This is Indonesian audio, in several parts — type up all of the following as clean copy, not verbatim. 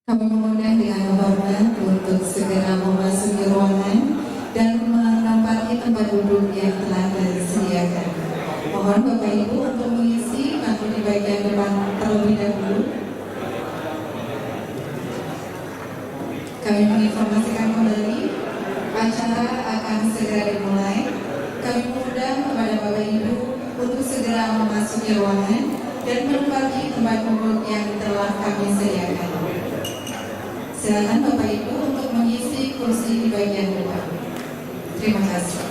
Kami mengundang dengan hormat untuk segera memasuki ruangan dan menempati tempat duduk yang telah disediakan. Mohon Bapak Ibu untuk mengisi panggung di bagian depan terlebih dahulu. Kami menginformasikan kembali, acara akan segera dimulai. Kami mengundang kepada Bapak Ibu untuk segera memasuki ruangan dan menempati tempat duduk yang telah kami sediakan. Silakan Bapak Ibu untuk mengisi kursi di bagian depan. Terima kasih.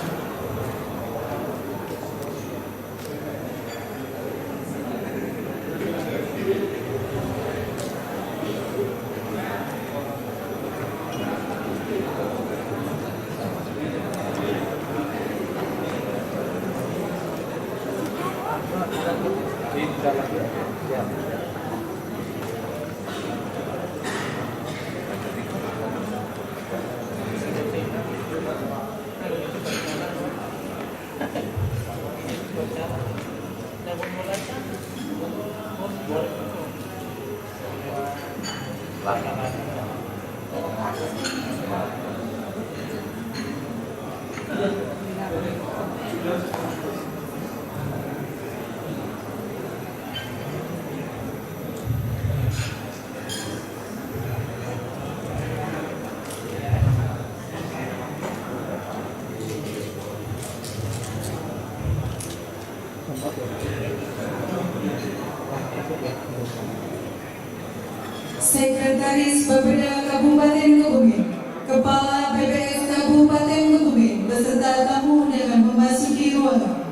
Sekretaris Bapeda Kabupaten Kebumen, Kepala BPS Kabupaten Kebumen beserta tamu dengan memasuki ruangan.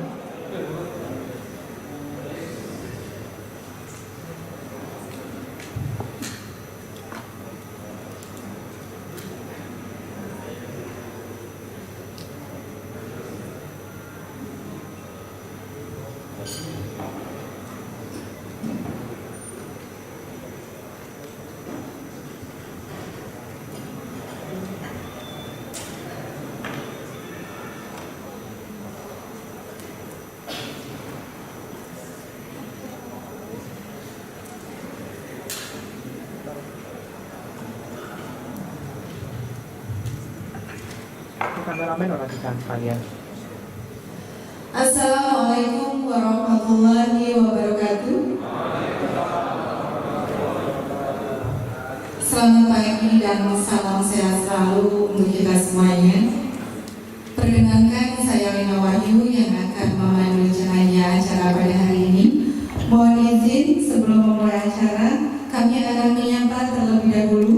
Kameramen orang kita sekalian. Assalamualaikum warahmatullahi wabarakatuh. Selamat pagi dan salam sehat selalu untuk kita semuanya. Perkenalkan, saya Lina Wahyu yang akan memandu jenayah acara pada hari ini. Mohon izin sebelum memulai acara, kami akan menyapa terlebih dahulu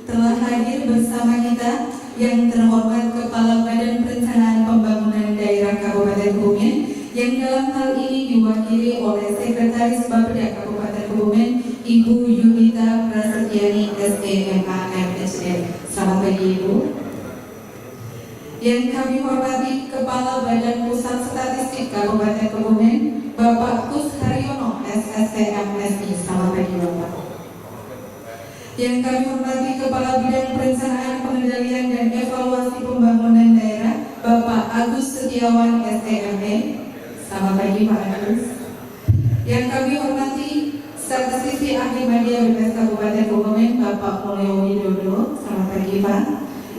telah hadir bersama kita yang terhormat Kepala Badan Perencanaan Pembangunan Daerah Kabupaten Kebumen yang dalam hal ini diwakili oleh Sekretaris Bapeda Kabupaten Kebumen Ibu Yunita Prasetyani SEMA MSN. Selamat pagi Ibu. Yang kami hormati Kepala Badan Pusat Statistik Kabupaten Kebumen Bapak Kus Haryono SSC MSI. Selamat pagi Bapak. Yang kami hormati Kepala Bidang Perencanaan Pengendalian dan Evaluasi Pembangunan Daerah Bapak Agus Setiawan STME. Selamat pagi Pak Agus. Yang kami hormati Statistisi Ahli Media BPS Kabupaten Kebumen Bapak Mulyo Widodo. Selamat pagi Pak.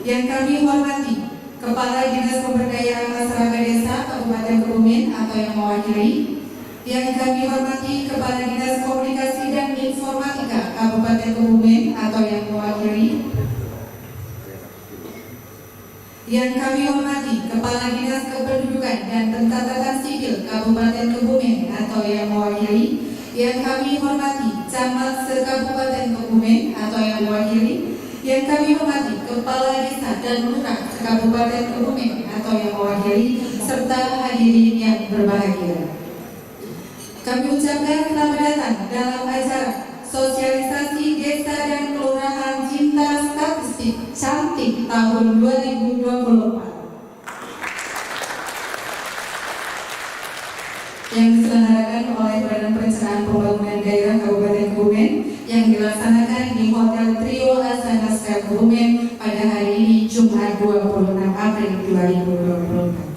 Yang kami hormati Kepala Dinas Pemberdayaan Masyarakat Desa Kabupaten Kebumen atau yang mewakili. Yang kami hormati Kepala Dinas Komunikasi dan Informatika Kabupaten Kebumen atau yang mewakili. Yang kami hormati Kepala Dinas Kependudukan dan Pencatatan Sipil Kabupaten Kebumen atau yang mewakili. Yang kami hormati Camat se-Kabupaten Kebumen atau yang mewakili. Yang kami hormati Kepala Desa dan Lurah se-Kabupaten Kebumen atau yang mewakili, serta hadirin yang berbahagia. Kami ucapkan selamat datang dalam acara Sosialisasi Desa dan Kelurahan Cinta Statistik Cantik tahun 2024 yang diselenggarakan oleh Badan Perencanaan Pembangunan Daerah Kabupaten Kebumen yang dilaksanakan di Hotel Trio Asana Square Kebumen pada hari ini Jumat 26 April 2024.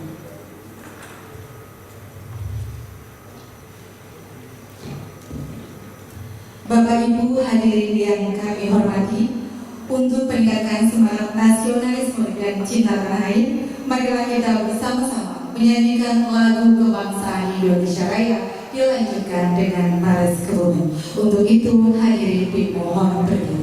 Bapak Ibu hadirin yang kami hormati, untuk meningkatkan semangat nasionalisme dan cinta tanah air, marilah kita bersama-sama menyanyikan lagu kebangsaan Indonesia Raya dilanjutkan dengan baris kebumi. Untuk itu hadirin dimohon berdiri.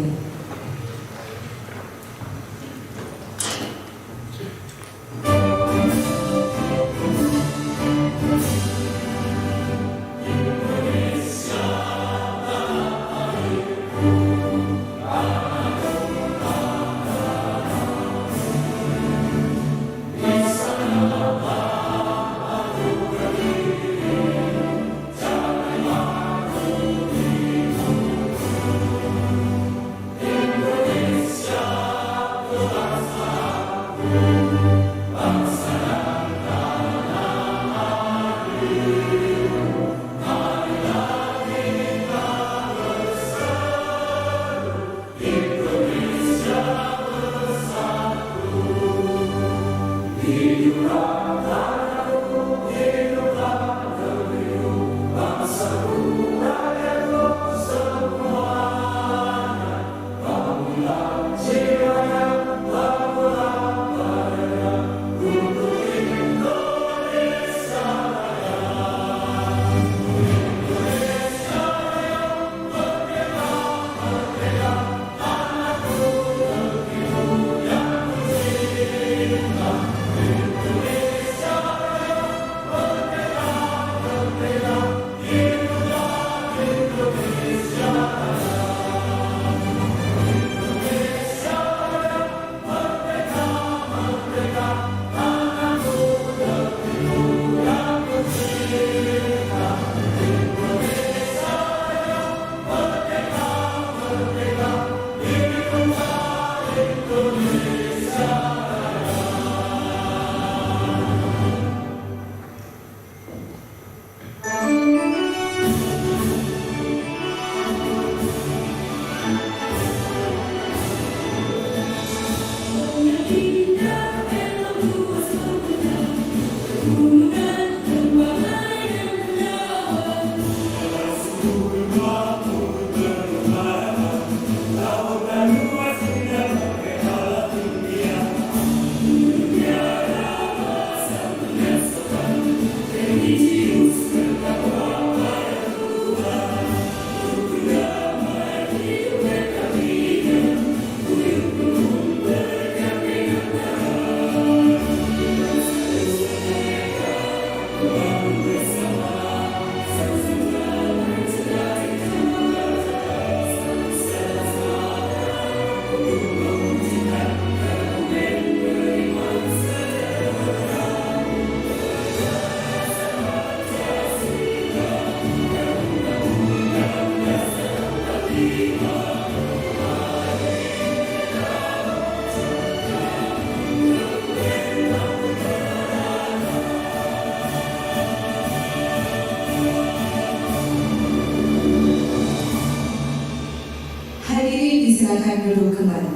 Silakan duduk kembali.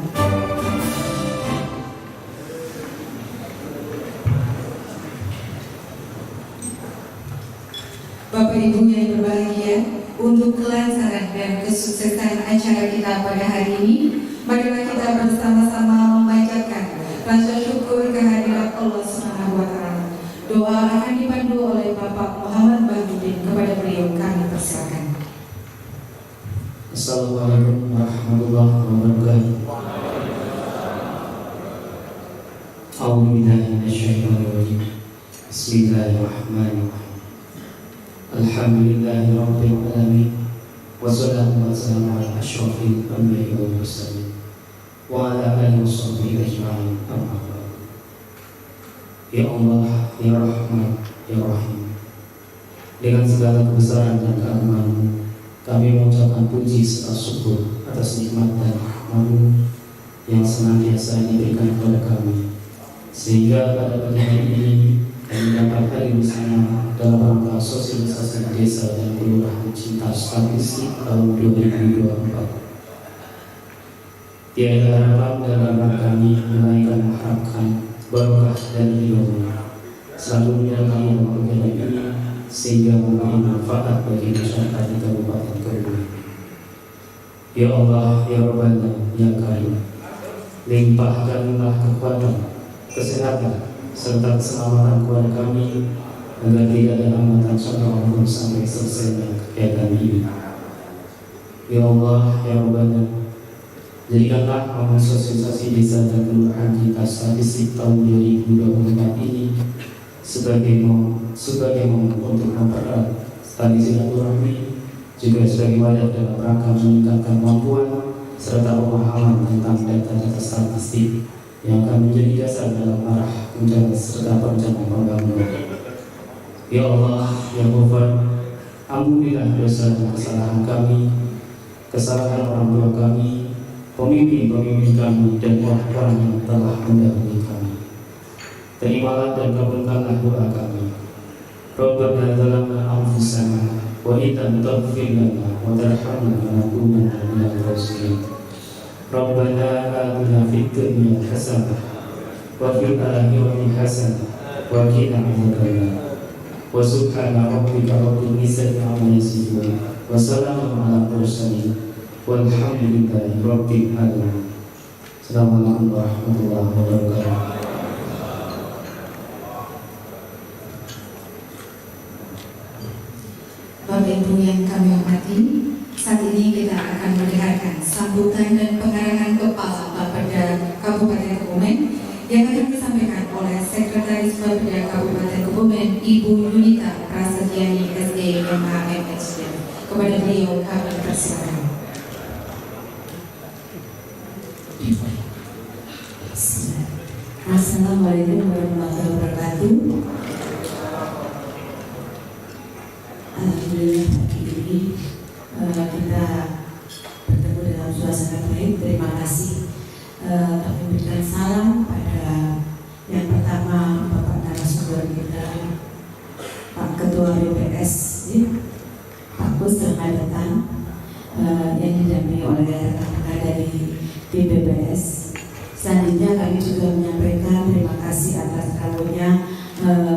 Bapak Ibu yang berbahagia, untuk kelancaran dan kesuksesan acara kita pada hari ini, marilah kita bersama-sama memanjatkan rasa syukur kehadirat Allah Subhanahu wa Ta'ala. Doa akan dipandu oleh Bapak Muhammad Bahrudin. Kepada beliau kami persilakan. Assalamualaikum warahmatullahi wabarakatuh. A'udzubillahi minasyaitonir rajim. Bismillahirrahmanirrahim. Alhamdulillahi rabbil alamin. Wassalatu wassalamu ala asyrofil anbiya'i wal mursalin wa ala alihi washabbihi ajma'in. Amma ba'du. Ya Allah, ya Rahman, ya Rahim, dengan segala kebesaran dan keagungan-Mu, kami mengucapkan puji serta syukur atas nikmat dan rahmat-Mu yang senantiasa diberikan kepada kami, sehingga pada pagi hari ini kami dapat hadir bersama dalam rangka sosialisasi desa dan kelurahan Cinta Statistik tahun 2024. Tiada harapan dalam kami melainkan mengharapkan berkah dari ridho-Mu. Selalu menyertai dalam kegiatan ini sehingga memberi manfaat bagi masyarakat di Kabupaten Kebumen. Ya Allah, ya Rabbana, ya Karim, Limpahkanlah kekuatan, kesehatan, serta keselamatan kepada kami, agar tidak ada hambatan syaitan sampai selesainya kegiatan ini. Ya Allah, ya Rabbana, jadikanlah amal sosialisasi desa dan kelurahan kita statistik tahun 2024 ini sebagai momen untuk mempererat tali silaturahmi, juga sebagai wadah dalam rangka meningkatkan kemampuan serta pemahaman tentang data-data statistik yang akan menjadi dasar dalam arah pencapaian serta perencanaan pembangunan. Ya Allah, ya Ghafar, ampunilah dosa dan kesalahan kami, kesalahan orang tua kami, pemimpin-pemimpin kami, dan orang-orang yang telah mendahului kami. Terimalah dan kabulkanlah doa kami. Rabbana zalamna anfusana wa in lam taghfir lana wa tarhamna lanakunanna minal khasirin. Rabbana atina fid dunya hasanah wa fil akhirati hasanah wa qina adzabannar. Wa subhana rabbika rabbil izzati amma yasifun wa salamun alal mursalin walhamdulillahi rabbil alamin. Assalamualaikum warahmatullahi wabarakatuh. Bapak Ibu yang kami hormati, saat ini kita akan mendengarkan sambutan dan pengarahan Kepala Bapeda Kabupaten Kebumen yang akan disampaikan oleh Sekretaris Bapeda Kabupaten Kebumen, Ibu Yunita Prasetyani SE MHMSD. Kepada beliau kami persilakan. Assalamualaikum warahmatullahi wabarakatuh. Alhamdulillah pagi ini kita bertemu dalam suasana baik. Terima kasih. Kami berikan salam pada yang pertama Bapak narasumber kita, Pak Ketua BPS, Pak Kus selamat datang, yang didampingi oleh rekan-rekan dari BPS. Selanjutnya kami juga menyampaikan terima kasih atas rawuhnya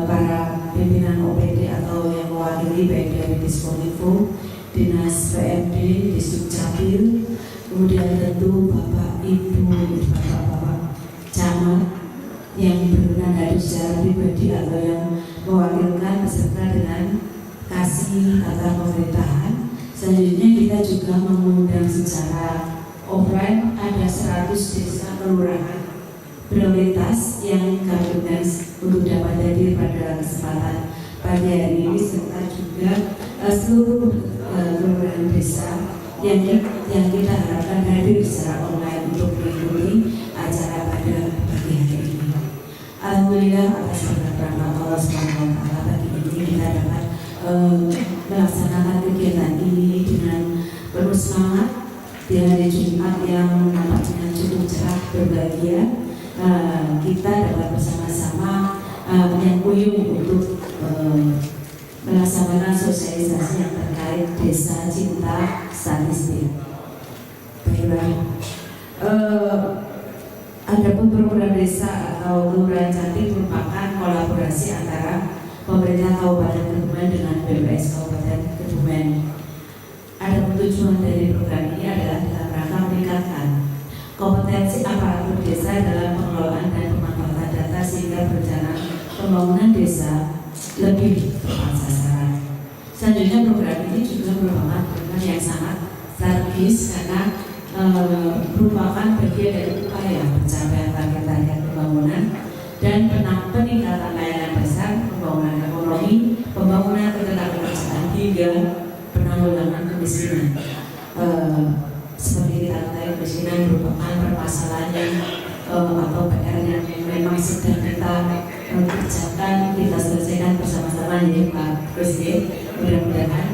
para pimpinan OPD atau yang mewakili baik dari Diskominfo, Dinas PMD, Disdukcapil, kemudian tentu Bapak Ibu, Bapak Camat yang berkenan hadir secara pribadi atau yang mewakilkan beserta dengan kasih kata pemerintahan. Selanjutnya kita juga mengundang secara offline ada 100 desa kelurahan prioritas yang kami undang untuk dapat hadir pada kesempatan pagi hari ini, serta juga seluruh kelurahan desa yang kita harapkan hadir secara online untuk mengikuti acara pada pagi hari ini. Alhamdulillah atas berkat rahmat Allah SWT pagi ini kita dapat melaksanakan kegiatan ini dengan penuh semangat di hari Jumat yang nampaknya cukup cerah berbahagia. Kita dapat bersama-sama menyambung untuk melaksanakan sosialisasi yang terkait desa cinta statistik. Baiklah, adapun program desa atau kelurahan cantik merupakan kolaborasi antara pemerintah Kabupaten Kebumen dengan BPS Kabupaten Kebumen. Adapun tujuan dari program ini adalah dalam rangka meningkatkan kompetensi aparatur desa dalam pengelolaan dan pemanfaatan data sehingga perencanaan pembangunan desa lebih tepat sasaran. Selanjutnya program ini juga merupakan program yang sangat strategis karena merupakan bagian dari upaya pencapaian target-target pembangunan dan peningkatan layanan dasar, pembangunan ekonomi, pembangunan ketenagakerjaan hingga penanggulangan kemiskinan. Seperti kita ketahui, kemiskinan merupakan permasalahan yang atau PR yang memang sedang kita kerjakan, kita selesaikan bersama-sama ya Pak Presiden. Mudah-mudahan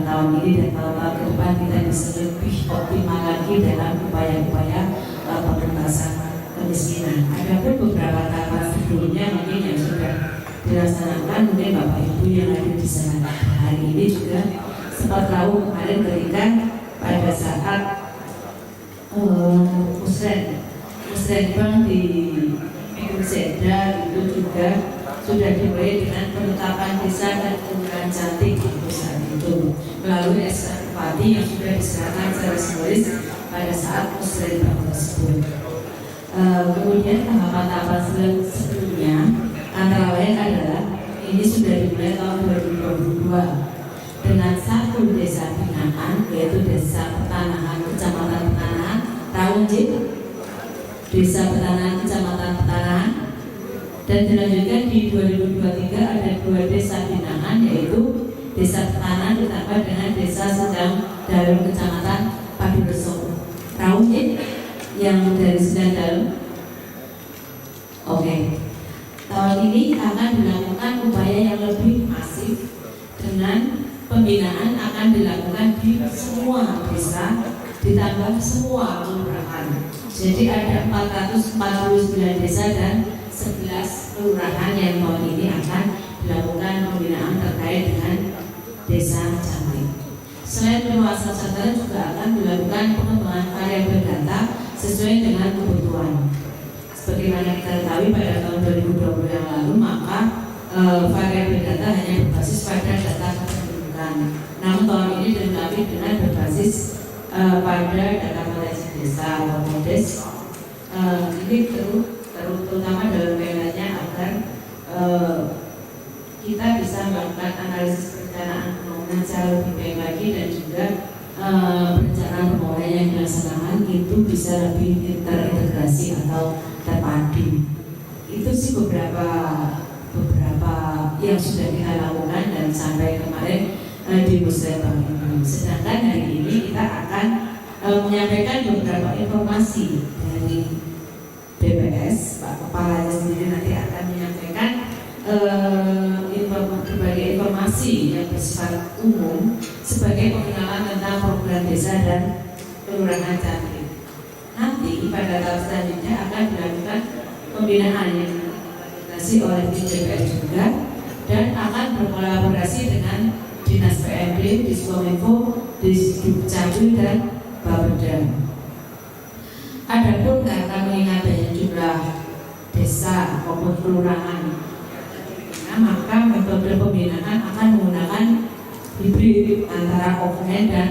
tahun ini dan tahun-tahun ke depan kita bisa lebih optimal lagi dalam upaya-upaya pengentasan kemiskinan. Ada pun beberapa tahapan sebelumnya mungkin yang sudah dilaksanakan, mungkin Bapak Ibu yang ada di sana hari ini juga sempat tahu kemarin ketika pada saat musrenbang di Minggu Seda itu juga sudah dimulai dengan penetapan desa dan kelurahan cantik di saat itu melalui SK Bupati yang sudah diserahkan secara simbolis pada saat musrenbang tersebut. Kemudian tahapan-tahapan sebelumnya antara lain adalah ini sudah dimulai tahun 2022 dengan satu desa binaan, yaitu Desa Pertanahan Kecamatan Pertanahan, Raunjit, Desa Pertanahan Kecamatan Pertanahan, dan dilanjutkan di 2023 ada 2 desa binaan, yaitu Desa Pertanahan ditambah dengan Desa Sedang Dalam Kecamatan Padureso. Raunjit yang dari Sedang Dalam. Oke. Tahun ini akan dilakukan upaya yang lebih masif dengan pembinaan akan dilakukan di semua desa ditambah semua kelurahan. Jadi ada 449 desa dan 11 kelurahan yang tahun ini akan dilakukan pembinaan terkait dengan desa cantik. Selain penguasaan sasaran juga akan dilakukan pengembangan variabel data sesuai dengan kebutuhan. Sebagaimana kita ketahui pada tahun 2020 yang lalu, maka variabel data hanya berbasis pada data kependudukan. Namun tahun ini dilengkapi dengan berbasis pada data potensi desa atau MODES. Ini terutama dalam kaitannya agar kita bisa melakukan analisis perencanaan pembangunan secara lebih baik lagi, dan juga perencanaan pembangunan yang dilaksanakan itu bisa lebih terintegrasi atau terpadu. Itu sih beberapa yang sudah kita lakukan dan sampai kemarin di Musrembang ini. Sedangkan hari ini kita akan menyampaikan beberapa informasi dari BPS. Pak Kepalanya sendiri nanti akan menyampaikan berbagai informasi yang bersifat umum sebagai pengenalan tentang program desa dan kelurahan cantik. Nanti pada tahap selanjutnya akan dilakukan pembinaan yang dilakukan oleh tim BPS juga, dan akan berkolaborasi dengan Dinas PMD, Diskominfo, Dukcapil, dan Bapeda. Adapun karena mengingat banyak jumlah desa maupun kelurahan, maka metode pembinaan akan menggunakan hibrid antara offline dan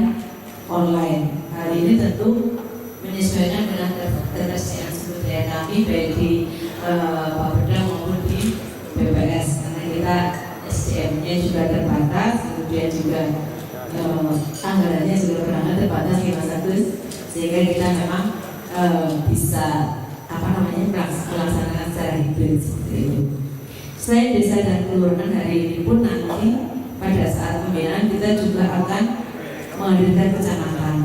online. Hal ini tentu menyesuaikan dengan ketersediaan sumber daya kami baik di Bapeda maupun di BPS, karena kita SDM-nya juga terbatas, kemudian juga anggarannya juga berangkat terbatas di masa sehingga kita memang bisa melaksanakan secara hibrid seperti itu. Selain desa dan kelurahan, hari ini pun nanti pada saat pembinaan kita juga akan menghadirkan kecamatan,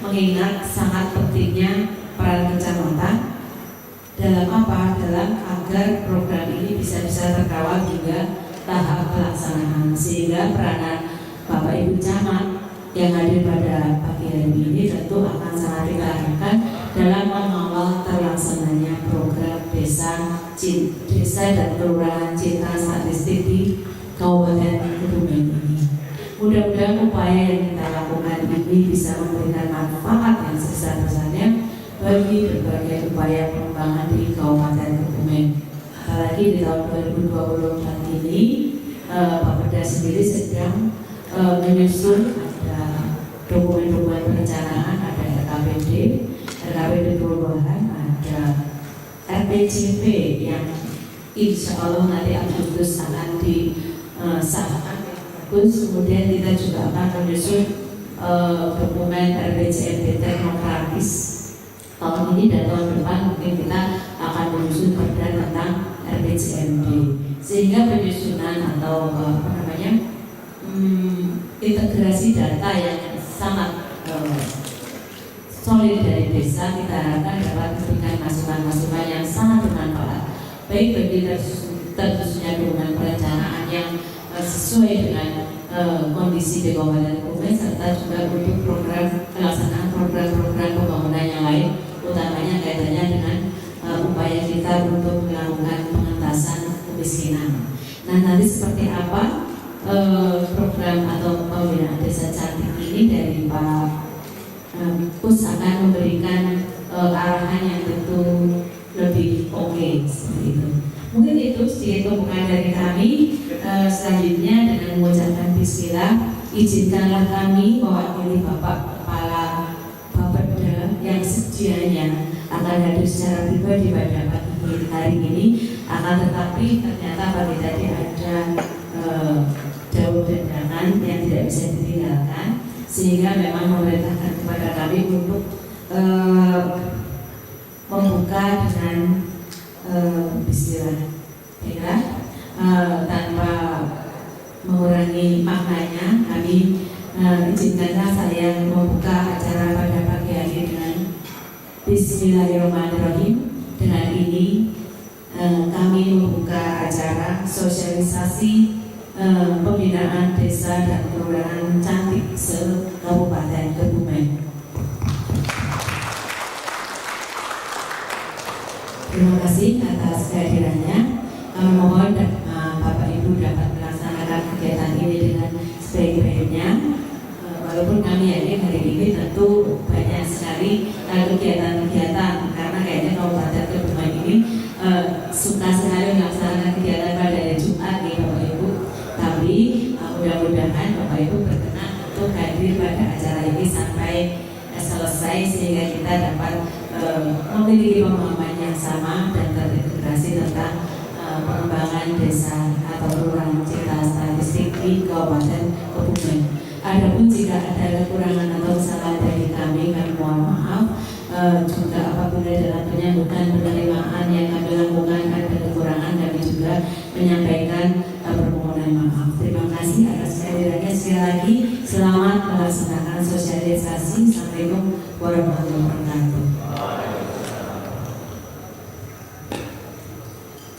mengingat sangat pentingnya peran kecamatan dalam agar program ini bisa terkawal hingga tahap pelaksanaan, sehingga peranan Bapak Ibu Camat yang hadir pada pagi hari ini tentu akan sangat diharapkan dalam mengawal terlaksananya program desa dan kelurahan Citra Statistik di Kabupaten Kebumen ini. Mudah-mudahan upaya yang kita lakukan ini bisa memberikan manfaat yang sebesar-besarnya bagi berbagai upaya pengembangan di Kabupaten Kebumen. Apalagi di tahun 2024 ini, Bapeda sendiri sedang menyusun ada dokumen-dokumen perencanaan, ada RKPD perubahan, ada RPJP yang insya Allah nanti Agustus akan disahkan. Kemudian kita juga akan menyusun dokumen RPJMD teknokratis tahun ini, dan tahun depan mungkin kita akan menyusun perda tentang RPJMD, sehingga penyusunan atau integrasi data yang sangat solid dari desa kita harapkan dapat memberikan masukan-masukan yang sangat bermanfaat, baik bagi tersusunnya dokumen perencanaan yang sesuai dengan kondisi di Kabupaten Kebumen, serta juga untuk pelaksanaan program-program pembangunan yang lain, utamanya kaitannya dengan upaya kita untuk melakukan pengentasan kemiskinan. Nah, nanti seperti apa program atau pembinaan desa cantik ini dari Pak Pus akan memberikan arahan yang tentu lebih oke seperti itu. Mungkin itu sedikit pembukaan dari kami. Selanjutnya dengan mengucapkan bismillah, izinkanlah kami mewakili Bapak Kepala Bapeda yang sedianya akan hadir secara pribadi pada pagi hari ini, akan tetapi ternyata pagi tadi ada jauh undangan yang tidak bisa ditinggalkan, sehingga memang memerintahkan kepada kami untuk membuka dengan bismillah. Tanpa mengurangi maknanya, kami izinkanlah saya membuka acara pada pagi hari dengan Bismillahirrahmanirrahim. Dengan ini kami membuka acara sosialisasi pembinaan desa dan kelurahan cantik se-Kabupaten Kebumen. Terima kasih atas kehadirannya. Kami mohon Bapak Ibu dapat melaksanakan kegiatan ini dengan sebaik-baiknya. Walaupun kami yakin hari ini tentu banyak sekali kegiatan-kegiatan, karena kayaknya Kabupaten Kebumen ini suka sekali melaksanakan kegiatan pada hari Jumat nih Bapak Ibu. Tapi mudah-mudahan Bapak Ibu berkenan untuk hadir pada acara ini sampai selesai, sehingga kita dapat memiliki pemahaman yang sama dan terintegrasi tentang pengembangan desa atau kelurahan Citra Statistik di Kabupaten Kebumen. Adapun jika ada kekurangan atau kesalahan dari kami mohon maaf. Juga apabila dalam penyambutan penerimaan yang kami lakukan ada kekurangan, kami juga menyampaikan permohonan maaf. Terima kasih atas kehadirannya. Sekali lagi selamat melaksanakan sosialisasi. Assalamualaikum warahmatullahi wabarakatuh.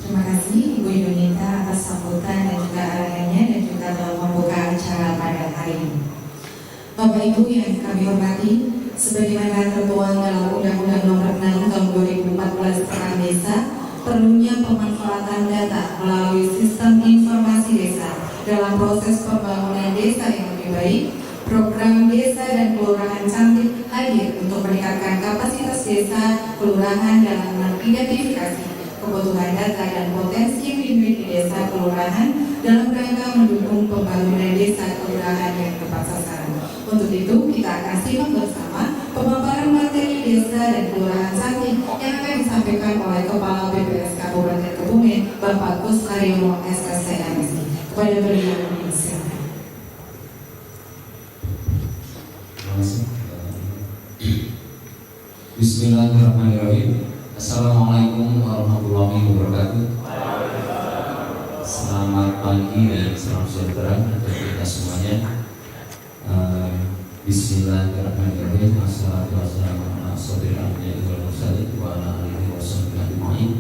Terima kasih Ibu Yunita atas sambutan dan juga arahannya dan juga telah membuka acara pada hari ini. Bapak Ibu yang kami hormati, sebagaimana tertuang dalam Undang-Undang Nomor 6 Tahun 2014 tentang Desa, perlunya pemanfaatan data melalui sistem informasi desa dalam proses pembangunan desa yang lebih baik. Program Desa dan Kelurahan Cantik hadir untuk meningkatkan kapasitas desa, kelurahan dalam mengidentifikasi kebutuhan data dan potensi yang dimiliki desa kelurahan dalam rangka mendukung pembangunan desa kelurahan yang tepat sasaran. Untuk itu, kita akan simak bersama pemaparan materi desa dan kelurahan cantik yang akan disampaikan oleh Kepala BPS Kabupaten Kebumen, Bapak Kus Haryono SKCMSI. Kepada beliau, silakan. Bismillahirrahmanirrahim. Assalamualaikum warahmatullahi wabarakatuh. Selamat pagi dan salam sejahtera untuk kita semuanya. Bismillahirrahmanirrahim. Assalatu wassalamu ala asyrofil anbiya'i wal mursalin wa ala alihi washabbihi ajma'in.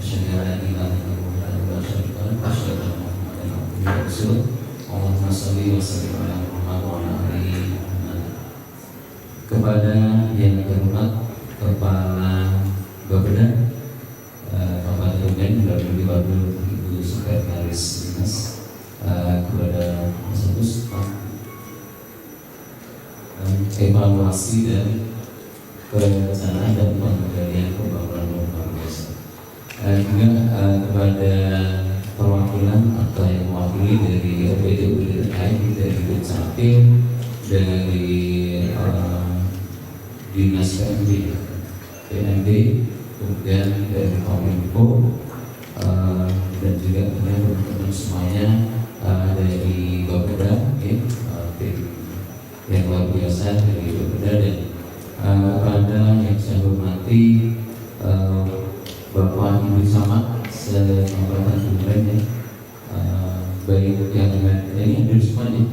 Asyhadu an la ilaha illallah wa asyhadu anna Muhammadan abduhu wa rasuluh. Allahumma shalli wa sallim ala Muhammad wa ala alihi Muhammad. Kepada yang terhormat Kepala Bapeda Kabupaten Kebumen, Bapak Ibu Sekretaris Dinas, kepada Mas Agus, evaluasi dan perencanaan dan pengendalian pembangunan rumah desa. Juga kepada perwakilan atau yang mewakili dari OPD terkait dari Dukcapil, dari Dinas PMD, kemudian dari Kominfo, dan juga teman-teman semuanya dari Bapeda, tim yang luar biasa dari Bapeda, dan kepada yang saya hormati Bapak Ibu Camat se-Kabupaten Kebumen, baik yang ini hadir semuanya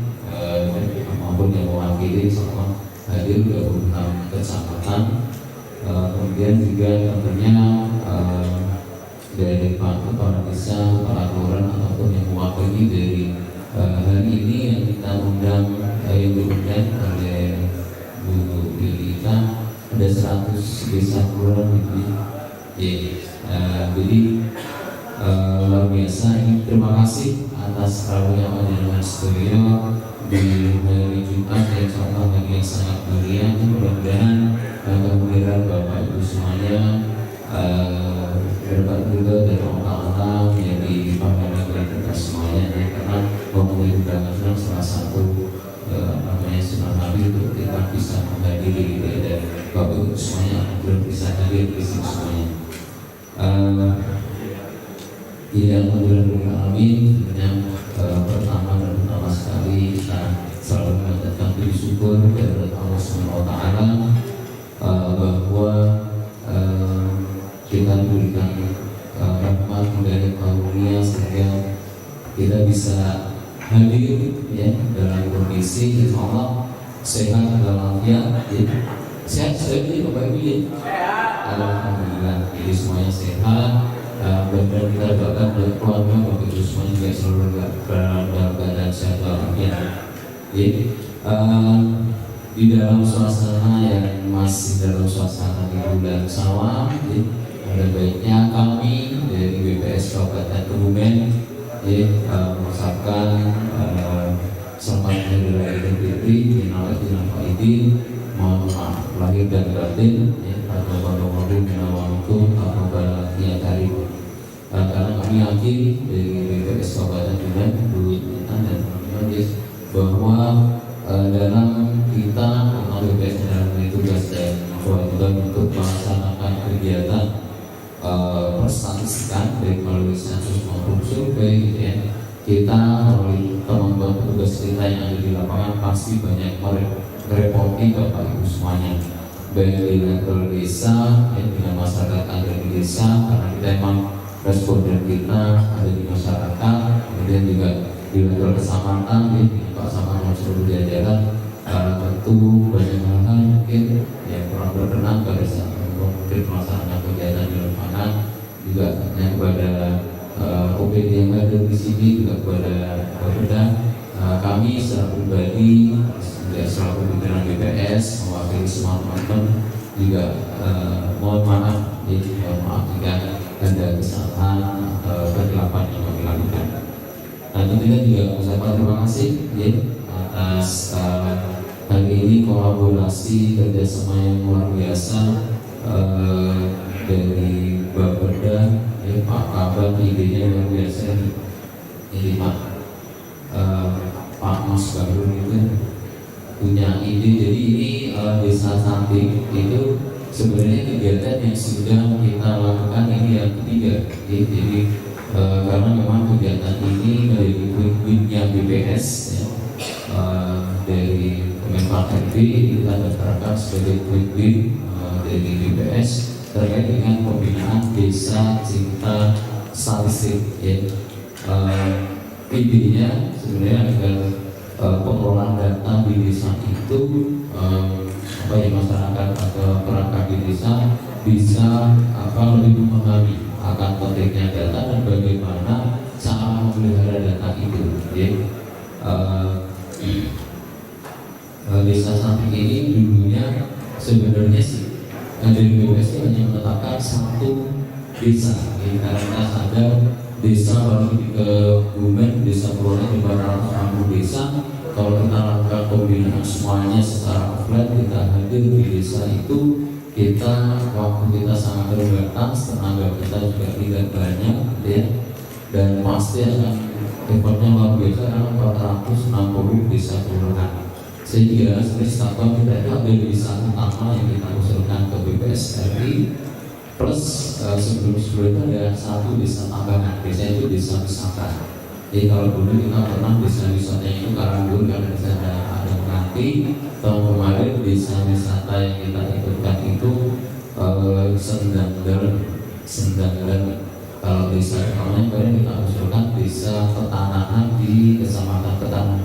maupun yang mewakili semua hadir 26 kecamatan. Kemudian juga tentunya dari para desa, para kelurahan ataupun yang mewakili dari hari ini yang kita undang, yang diundang oleh Bu Lilita, ada 100 desa kelurahan ini. Jadi luar biasa. Ini terima kasih atas rawuhnya panjenengan sedaya di hari Jumat yang contoh bagi yang sangat mulia. Mudah-mudahan kehadiran Bapak Ibu semuanya berkat juga dari Allah menjadi pahala bagi kita semuanya, karena memenuhi undangan salah satu namanya sunnah Nabi untuk kita bisa menghadiri, dan Bapak Ibu semuanya belum bisa hadir di sini semuanya. Alhamdulillah alamin. Pertama dan utama sekali kita selalu mengucapkan puji syukur kepada Allah Subhanahu wa taala bahwa kita diberikan rahmat dari karunia sehingga kita bisa hadir ya dalam kondisi insyaallah sehat walafiat ya. Sehat sekali Bapak Ibu ya. Alhamdulillah, jadi semuanya sehat. Benar kita doakan dari keluarga Bapak Ibu semuanya juga selalu dalam keadaan sehat walafiat. Jadi di dalam suasana yang masih dalam suasana di bulan Syawal, ada baiknya kami dari BPS Kabupaten Kebumen mengucapkan selamat hari raya Idul Fitri, minal aidin wal faizin, mohon maaf lahir dan batin, taqabbalallahu minna wa minkum taqabbal ya karim. Karena kami yakin dari BPS Kabupaten Kebumen, Bu Intan dan teman-teman bahwa dalam kita atau BPS dalam tugas dan kewajiban untuk melaksanakan kegiatan perstatistikan baik melalui sensus maupun survei gitu ya, kita melalui teman-teman petugas kita yang ada di lapangan pasti banyak merepoti Bapak Ibu semuanya, baik di level desa ya, dengan masyarakat ada di desa, karena kita emang responden kita ada di masyarakat, kemudian juga di level kecamatan ya, Pak Samad seluruh jajaran. Tentu banyak hal mungkin yang kurang berkenan pada saat mungkin melaksanakan kegiatan di lapangan, juga kepada OPD yang ada di sini, juga kepada Bapak. Kami secara pribadi selaku pimpinan BPS mewakili semua teman-teman juga mohon maaf jika ada kesalahan atau kesilapan yang kami lakukan. Tentunya juga mengucapkan terima kasih ya, atas hari ini kolaborasi kerjasama yang luar biasa dari Bapeda ya, Pak Kabar, idenya luar biasa ini Pak Mas Baru itu punya ide. Jadi ini desa samping itu sebenarnya kegiatan yang sudah kita lakukan ini yang ketiga ya. Jadi karena memang kegiatan ini menjadi win-winnya BPS ya, dari Kemenpan RB kita daftarkan sebagai win-win dari BPS terkait dengan pembinaan desa cinta statistik ya. Idenya sebenarnya agar pengelolaan data di desa itu masyarakat atau perangkat di desa bisa lebih memahami akan pentingnya data dan bagaimana cara memelihara data itu ya. Desa samping ini dulunya sebenarnya sih dari BPS hanya menetapkan satu desa ya, karena ada desa baru di Kebumen, desa Purworejo 560 desa. Kalau kita lakukan pembinaan semuanya secara offline, kita hadir di desa itu, kita waktu kita sangat terbatas, tenaga kita juga tidak banyak ya, dan pasti akan effortnya luar biasa karena 460 desa kelurahan. Sehingga sebenarnya kita itu ada desa utama yang kita usulkan ke BPS RI plus sebelum-sebelumnya ada satu desa tambahan, desa itu desa wisata. Jadi kalau dulu kita pernah desa wisatanya itu Karanggur karena desa ada Menanti. Tahun kemarin desa wisata yang kita ikutkan itu Sendanggalan. Kalau desa kemarin kita usulkan desa Petanahan di Kecamatan Petanahan.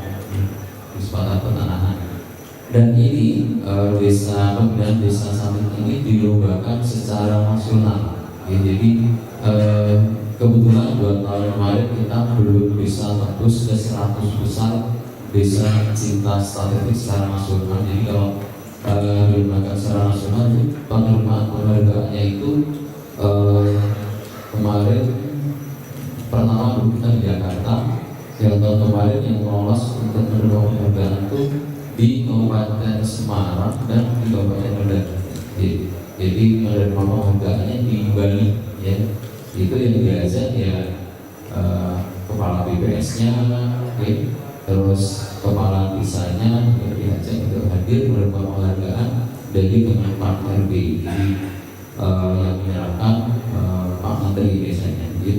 Dan ini desa pembinaan desa samping ini dilombakan secara nasional. Ya, jadi kebetulan 2 tahun kemarin kita belum bisa tembus ke 100 besar desa cinta statistik secara nasional. Jadi kalau dilombakan secara nasional itu penerimaan penghargaannya itu kemarin pertama dulu kita di Jakarta, yang tahun kemarin yang lolos untuk menerima penghargaan itu di Kabupaten Semarang dan di Kabupaten Medan. Jadi menerima penghargaannya di Bali ya. Itu yang diajak ya kepala BPS-nya ya, terus kepala desanya diajak untuk hadir menerima penghargaan dari Kemenpan RB. Jadi yang menyerahkan Pak Menteri biasanya. Jadi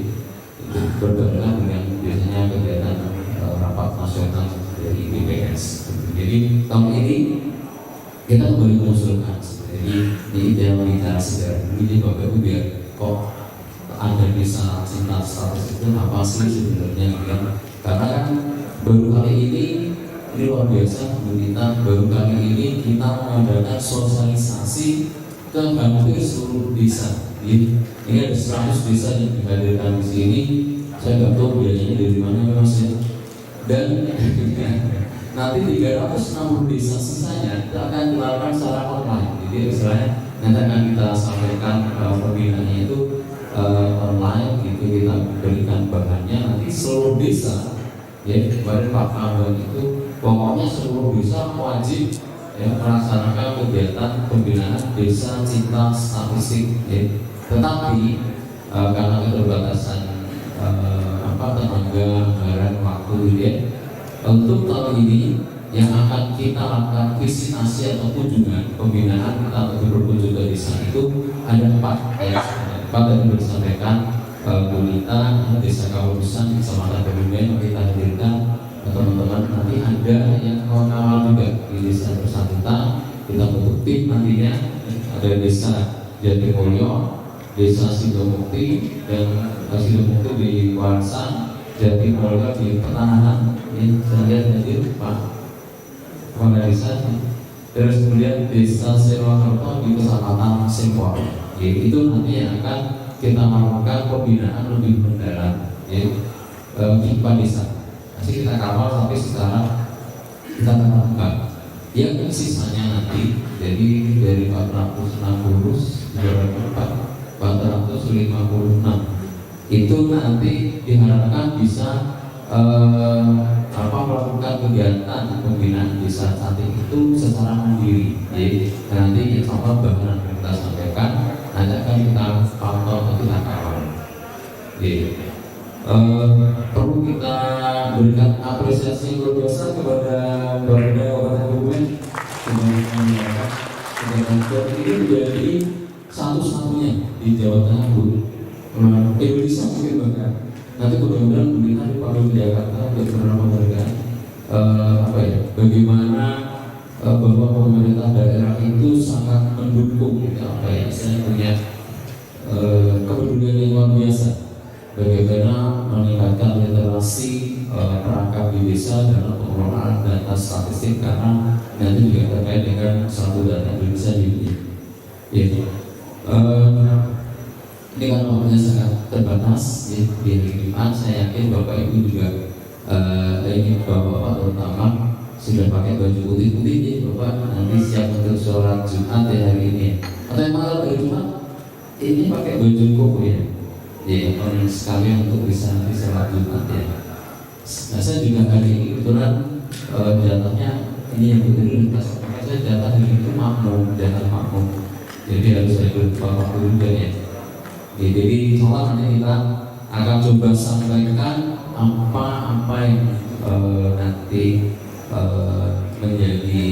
itu berbarengan dengan biasanya kegiatan rapat nasional dari BPS. Jadi tahun ini kita kembali mengusulkan. Jadi di idealitas sejarah ini Bapak Ibu biar kok ada desa cinta status itu apa sih sebenarnya gitu kan? Karena kan baru kali ini luar biasa kita baru kali ini kita mengadakan sosialisasi ke hampir seluruh desa. Ini ada 100 desa yang dihadirkan di sini. Saya nggak tahu biayanya dari mana Mas ya. Dan nanti 360 desa sisanya kita akan dilakukan secara online. Jadi istilahnya nanti akan kita sampaikan pembinaannya itu online gitu, kita berikan bahannya nanti seluruh desa ya. Kemarin Pak Abang itu pokoknya seluruh desa wajib ya melaksanakan kegiatan pembinaan desa cinta statistik ya. Tetapi karena keterbatasan tenaga, anggaran, waktu ya, untuk tahun ini yang akan kita lakukan visitasi atau kunjungan pembinaan kita untuk berkunjung ke desa itu ada 4 ya. 4 yang disampaikan Bu Nita, Desa Kawarusan, Kecamatan Kebumen kita hadirkan teman-teman. Nanti ada yang kawan-kawan juga di desa bersangkutan, kita bentuk tim nantinya. Ada desa Jatimulyo, desa Sidomukti, dan Sidomukti di Warsan, Jatimulyo di Pertanahan. Ini saya lihat hadir Pak Kepala Desa. Terus kemudian desa Sirwakarta di Kecamatan Simpor. Itu nanti yang akan kita lakukan pembinaan lebih mendalam ya, di desa. Masih kita kawal sampai sekarang kita tetapkan. Yang sisanya nanti jadi dari 460 456 itu nanti diharapkan bisa melakukan kegiatan pembinaan desa cantik itu secara mandiri. Jadi nanti insya-Allah bahan yang kita sampaikan nanti akan kita pantau atau kita kawal. Perlu kita berikan apresiasi luar biasa kepada Bapak Kabupaten Kebumen ini menjadi satu-satunya di Jawa Tengah Bu, Indonesia mungkin bahkan. Nanti mudah-mudahan pemerintah dipanggil di Jakarta untuk beberapa penghargaan bagaimana bahwa pemerintah daerah itu sangat mendukung saya punya kepedulian yang luar biasa bagaimana meningkatkan literasi perangkat di desa dalam pengelolaan data statistik, karena nanti juga terkait dengan satu data Indonesia di dunia. Ini kan waktunya sangat terbatas ya, di Jumat. Saya yakin Bapak Ibu juga ini Bapak terutama sudah pakai baju putih-putih ya Bapak, nanti siap untuk sholat Jumat ya hari ini. Atau yang malam hari Jumat ini pakai baju koko ya. Ya, orang sekalian untuk bisa nanti sholat Jumat ya. Nah, saya juga hari ini kebetulan jatahnya ini yang prioritas. Maka saya jatah hari itu makmum, jatah makmum. Jadi harus saya waktu juga ya. Jadi insya nanti kita akan coba sampaikan apa yang nanti menjadi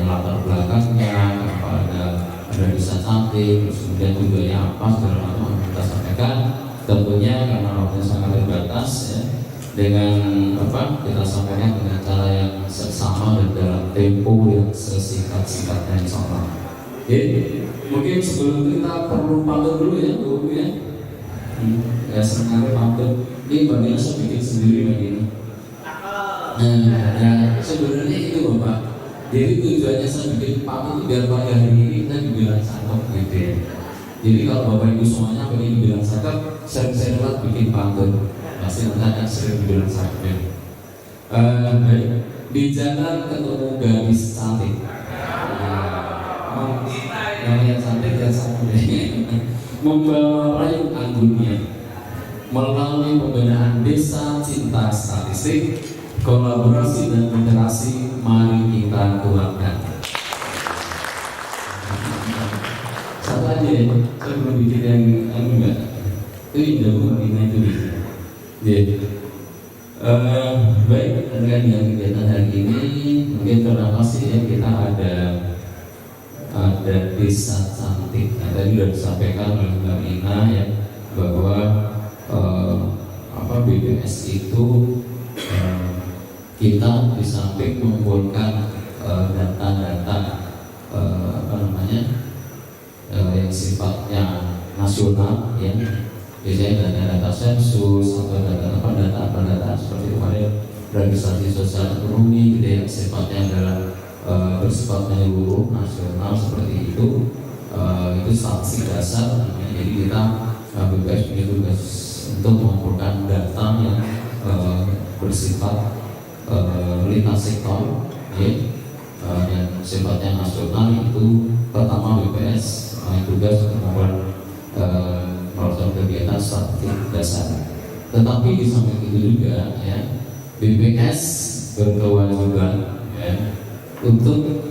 latar belakangnya, apa ada desa cantik, terus kemudian juga ya apa segala macam yang kita sampaikan. Tentunya karena waktunya sangat terbatas ya, dengan kita sampaikan dengan cara yang seksama dan dalam tempo yang sesingkat-singkatnya insya Allah. Mungkin sebelum kita perlu pantun dulu ya Bu ya. Ya sebenarnya pantun ini bagian saya bikin sendiri begini. Nah, sebenarnya itu Bapak. Jadi tujuannya saya bikin pantun biar pada hari ini kita dibilang cakep gitu ya. Jadi kalau Bapak Ibu semuanya pengen dibilang cakep, sering-sering bikin pantun. Pasti nanti akan sering dibilang cakep ya. Baik. Di jalan ketemu gadis cantik. Namanya cantik dan sama membawa payung anggurnya melalui pembinaan desa cinta statistik, kolaborasi dan literasi mari kita kuatkan. Satu aja ya, saya belum bikin yang enggak itu jauh itu baik, dengan yang kegiatan hari ini mungkin terima kasih ya, kita ada dan desa cantik. Nah, tadi sudah disampaikan oleh Mbak Ina ya bahwa BPS itu kita di samping mengumpulkan data-data yang sifatnya nasional ya, biasanya data sensus atau data seperti kemarin registrasi sosial ekonomi gitu yang sifatnya adalah bersifat menyeluruh nasional seperti itu statistik dasar. Jadi kita BPS punya tugas untuk mengumpulkan data yang bersifat lintas sektor ya, yang sifatnya nasional. Itu pertama BPS tugas untuk melakukan kegiatan statistik dasar. Tetapi di samping itu juga ya, BPS berkewajiban ya, untuk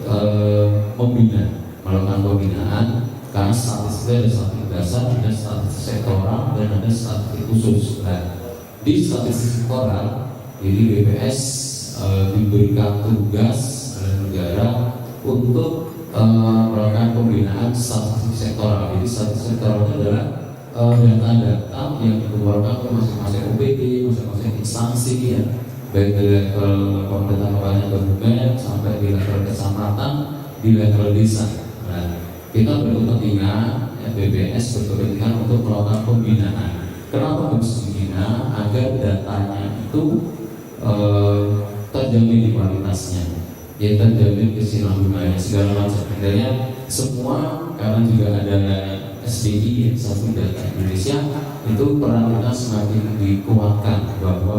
melakukan pembinaan, karena statistik ada statistik dasar, ada statistik sektoral, dan ada statistik khusus. Nah, di statistik sektoral, jadi BPS diberikan tugas oleh negara untuk melakukan pembinaan statistik sektoral. Jadi statistik sektoral itu adalah data-data yang dikeluarkan ke masing-masing OPD, masing-masing instansi ya, baik di level pemerintah kabupaten sampai di level kecamatan, di level desa. Nah, kita berkepentingan BPS berkepentingan untuk melakukan pembinaan. Kenapa harus dibina? Agar datanya itu terjamin kualitasnya, ya terjamin kesinambungannya segala macam. Sebenarnya semua, karena juga ada SDI, Satu Data Indonesia, itu peran kita semakin dikuatkan bahwa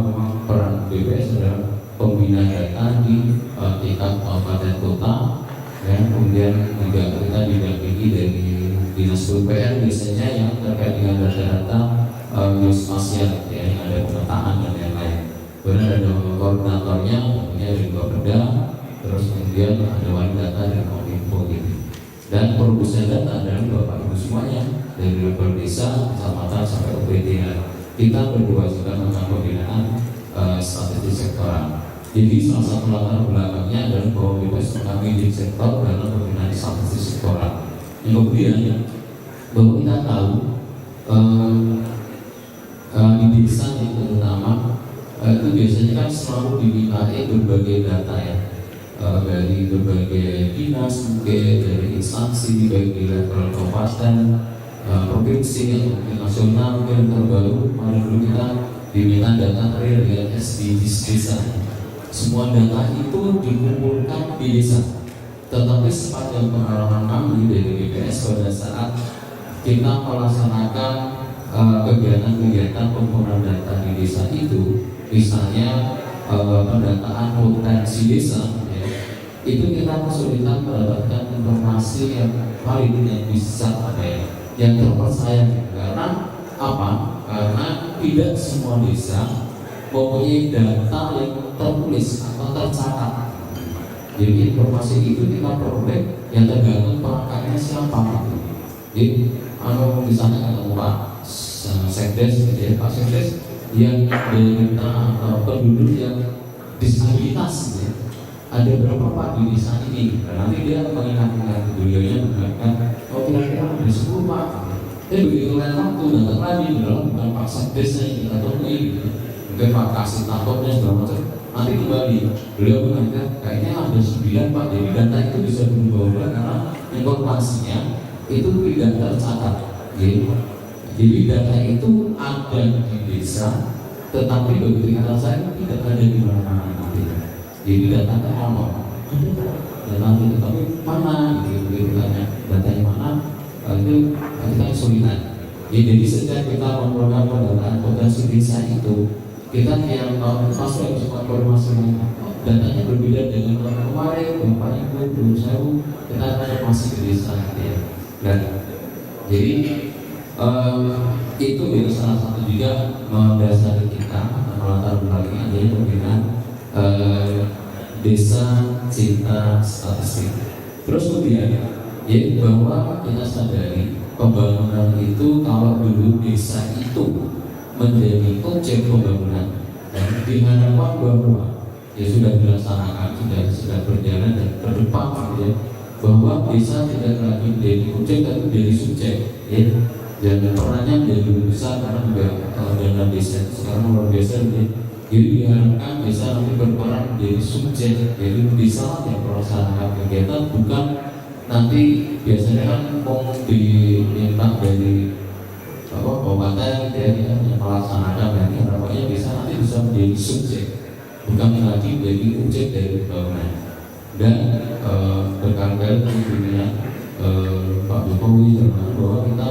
peran BPS adalah pembina data di tingkat kabupaten kota. Ya, kemudian juga kita didampingi dari dinas PUPR biasanya yang terkait dengan data-data geospasial ya, yang ada pemetaan dan lain-lain. Kemudian ada koordinatornya, tentunya dari Bapeda, terus kemudian ada wali data dan kominfo gitu. Dan produsen data adalah Bapak Ibu semuanya dari level desa, kecamatan sampai OPD. Kita berkewajiban melakukan pembinaan statistik sektoral. Jadi salah satu latar belakangnya adalah bahwa BPS kami di sektor dalam pembinaan statistik sektoral. Yang kemudian bahwa kita tahu di desa yang terutama itu biasanya kan selalu dimintai berbagai data ya, dari berbagai dinas, mungkin dari instansi baik di level kabupaten, provinsi atau nasional. Mungkin terbaru kemarin dulu kita diminta data real dengan SDGs desa. Semua data itu dikumpulkan di desa. Tetapi sepanjang pengalaman kami dari BPS pada saat kita melaksanakan kegiatan-kegiatan pengumpulan data di desa itu, misalnya pendataan potensi desa ya, itu kita kesulitan mendapatkan informasi yang valid, yang bisa yang terpercaya. Karena apa? Karena tidak semua desa mempunyai data yang tertulis atau tercatat. Jadi informasi itu kita peroleh yang tergantung perangkatnya siapa. Jadi misalnya ketemu Pak Sekdes, Pak Sekdes yang data penduduk yang disabilitas ya, ada berapa Pak di desa ini. Dan nanti dia mengingat-ingat beliaunya mengatakan, oh kira-kira ada 10 Pak. Tapi begitu lain waktu datang lagi, bukan Pak Sekdes yang kita temui gitu. Mungkin Pak kasih takutnya segala macam, nanti kembali beliau mengatakan kayaknya ada 9 Pak. Jadi data itu bisa berubah-ubah karena informasinya itu tidak tercatat gitu. Jadi data itu ada di desa, tetapi begitu kita saya tidak ada di mana-mana. Jadi datanya ono, data itu tapi mana gitu, tanya datanya mana, itu kita kesulitan. Jadi sejak kita memperoleh pendataan potensi desa itu, kita yang pasti harus informasi datanya berbeda dengan kemarin, Bapak Ibu, belum saya, kita masih ke desa ya. Dan jadi itu ya salah satu juga mendasari kita melatar belakang adanya pembinaan desa cinta statistik. Terus kemudian ya bahwa kita sadari pembangunan itu kalau dulu desa itu menjadi objek pembangunan dan diharapkan bahwa ya sudah dilaksanakan, sudah berjalan dan ke depan gitu ya, bahwa desa tidak lagi menjadi objek tapi menjadi subjek, ya. Dan perannya menjadi lebih besar karena juga dana desa sekarang luar biasa, ya. Jadi diharapkan desa nanti berperan menjadi subjek, jadi desa yang melaksanakan kegiatan, bukan nanti biasanya kan diminta dari kabupaten gitu ya, yang melaksanakan, dan harapannya desa nanti bisa menjadi subjek, bukan lagi menjadi objek dari pembangunan. Dan berkali-kali pimpinan Pak Jokowi terang bahwa kita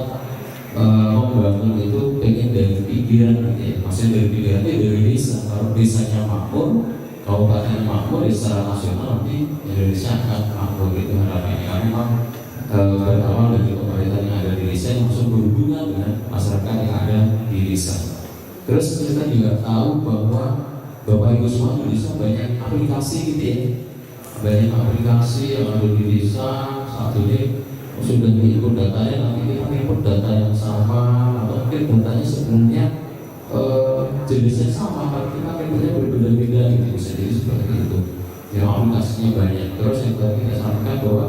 membangun itu pengen dari pikiran, gitu ya. Maksudnya dari pikiran itu dari desa. Kalau desanya makmur, kabupaten makmur, secara nasional nanti Indonesia akan makmur, gitu harapannya. Karena memang berawal dari pemerintah yang ada di desa yang langsung berhubungan dengan masyarakat yang ada di desa. Terus kita juga tahu bahwa Bapak Ibu semua di desa banyak aplikasi, gitu ya. Banyak aplikasi yang ada di desa saat ini sudah diinput datanya, nanti kita input data yang sama atau mungkin datanya sebelumnya jenisnya sama, tapi kita inputnya berbeda-beda, gitu. Bisa jadi seperti itu. Ya, aplikasinya banyak. Terus yang tadi kita sampaikan bahwa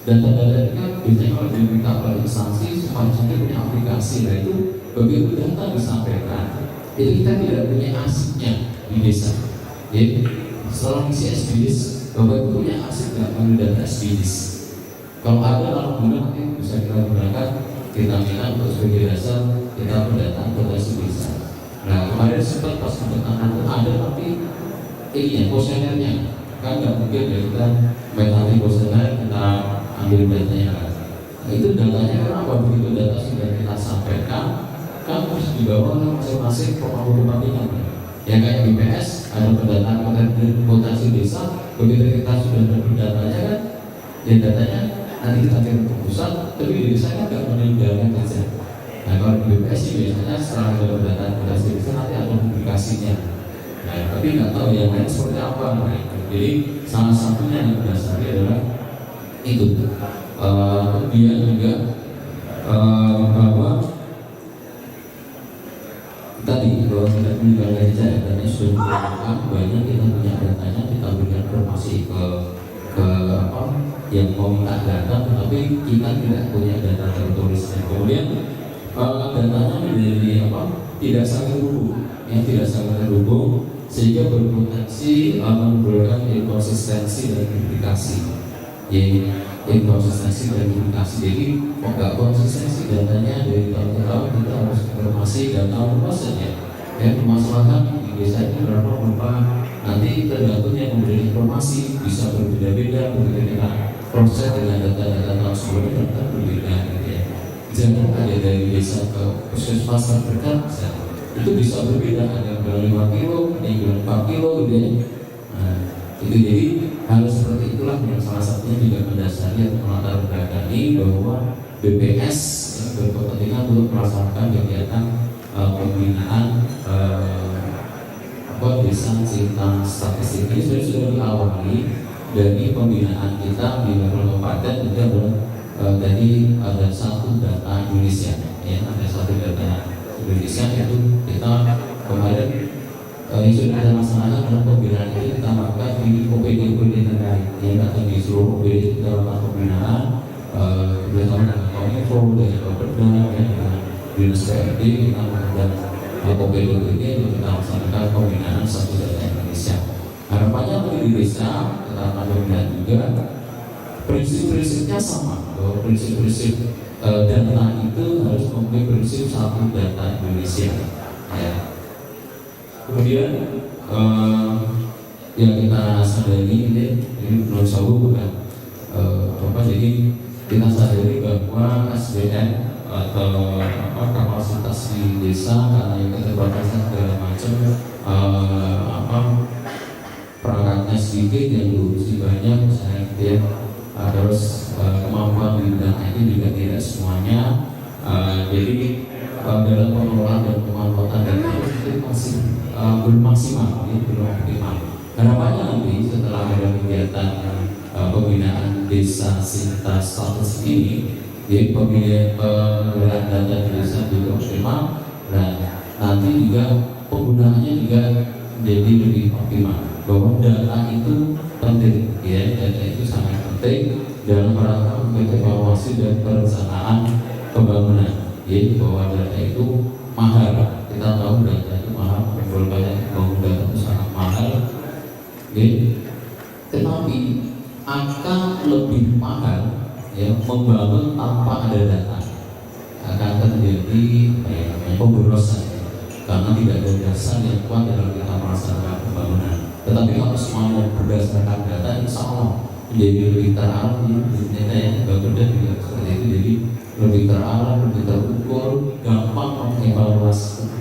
data-data ini kan biasanya kalau diminta oleh instansi semuanya punya aplikasi. Nah itu begitu data disampaikan, itu kita tidak punya asiknya di desa. Jadi setelah mengisi SBDIS, Bapak Ibu punya asik nggak mengenai data SBDIS? Kalau ada, alhamdulillah nanti bisa kita gunakan, kita minta untuk sebagai dasar kita pendataan potensi desa. Nah kemarin sempat pas pendataan itu ada, tapi ini ya kuesionernya kan nggak mungkin ya kita metode kuesioner kita ambil datanya. Nah itu datanya kenapa begitu data sudah kita sampaikan kan harus dibawa masing-masing kepentingan. Ya kayak BPS ada pendataan potensi desa, begitu kita sudah dapat datanya kan, ya datanya nanti kita kirim ke pusat, tapi di desa kan nggak meninggalkan saja. Nah kalau di BPS sih biasanya setelah ada pendataan potensi desa nanti ada publikasinya. Nah tapi nggak tahu yang lain seperti apa. Nah, jadi salah satunya yang berdasarnya adalah itu. Kemudian juga bahwa tadi bahwa kita punya gajah datanya sudah digunakan, banyak kita punya datanya, kita berikan informasi ke apa yang mau minta data, tetapi kita tidak punya data tertulisnya. Kemudian datanya menjadi apa? Tidak saling terhubung, yang tidak saling terhubung sehingga berpotensi menimbulkan inkonsistensi dan duplikasi. Jadi inkonsistensi dan duplikasi. Jadi nggak konsistensi datanya dari tahun ke tahun, kita harus informasi dan tahu apa saja. Ya permasalahan di desa ini berapa nanti tergantung yang memberi informasi bisa berbeda-beda, begitu kita proses dengan data-data tahun sebelumnya tetap berbeda, gitu ya. Jangan ada dari desa ke puskesmas terdekat, itu bisa berbeda, ada yang bilang 5 kilo, ada yang bilang 4 kilo, gitu ya. Nah, itu jadi hal seperti itulah yang salah satunya juga mendasari atau melatar belakangi bahwa BPS berkepentingan untuk melaksanakan kegiatan pembinaan desa cinta statistik ini sudah diawali dari pembinaan kita di level kabupaten. Itu adalah tadi ada satu data Indonesia, ya ada satu data Indonesia, itu kita kemarin yang sudah kita laksanakan dalam pembinaan itu kita lakukan di OPD terkait, ya atau di seluruh OPD kita lakukan pembinaan bersama dengan Kominfo, dengan Bapeda, dengan Dinas PRD, kita melakukan OPD ini kita laksanakan pembinaan satu data Indonesia. Harapannya di desa kita akan pembinaan juga prinsip-prinsipnya sama, bahwa prinsip-prinsip data itu harus memiliki prinsip satu data Indonesia, ya. Kemudian yang kita sadari ini belum jauh bukan jadi kita sadari bahwa SDM atau kapasitas di desa karena yang keterbatasan segala macam perangkatnya sedikit, yang diurusi banyak misalnya, gitu ya. Terus kemampuan di bidang IT juga tidak semuanya. Jadi dalam pengelolaan dan pemanfaatan data itu masih belum maksimal, ya, belum optimal. Harapannya nanti setelah ada kegiatan pembinaan desa cinta status ini, jadi penggunaan data di desa juga optimal, dan nanti juga penggunaannya juga menjadi lebih optimal. Bahwa data itu penting, ya, data itu sangat penting dalam rangka untuk evaluasi dan perencanaan pembangunan. Ya, bahwa data itu mahal. Kita tahu data itu mahal, banyak bangun data itu sangat mahal. Ya. Tetapi akan lebih mahal, ya, membangun tanpa ada data. Akan terjadi pemborosan karena tidak ada dasar yang kuat dalam kita melaksanakan pembangunan. Tetapi kalau semua mau berdasarkan data, insya Allah menjadi lebih terarah. Ternyata yang berbeda juga seperti itu, jadi lebih terarah, lebih terukur, gampang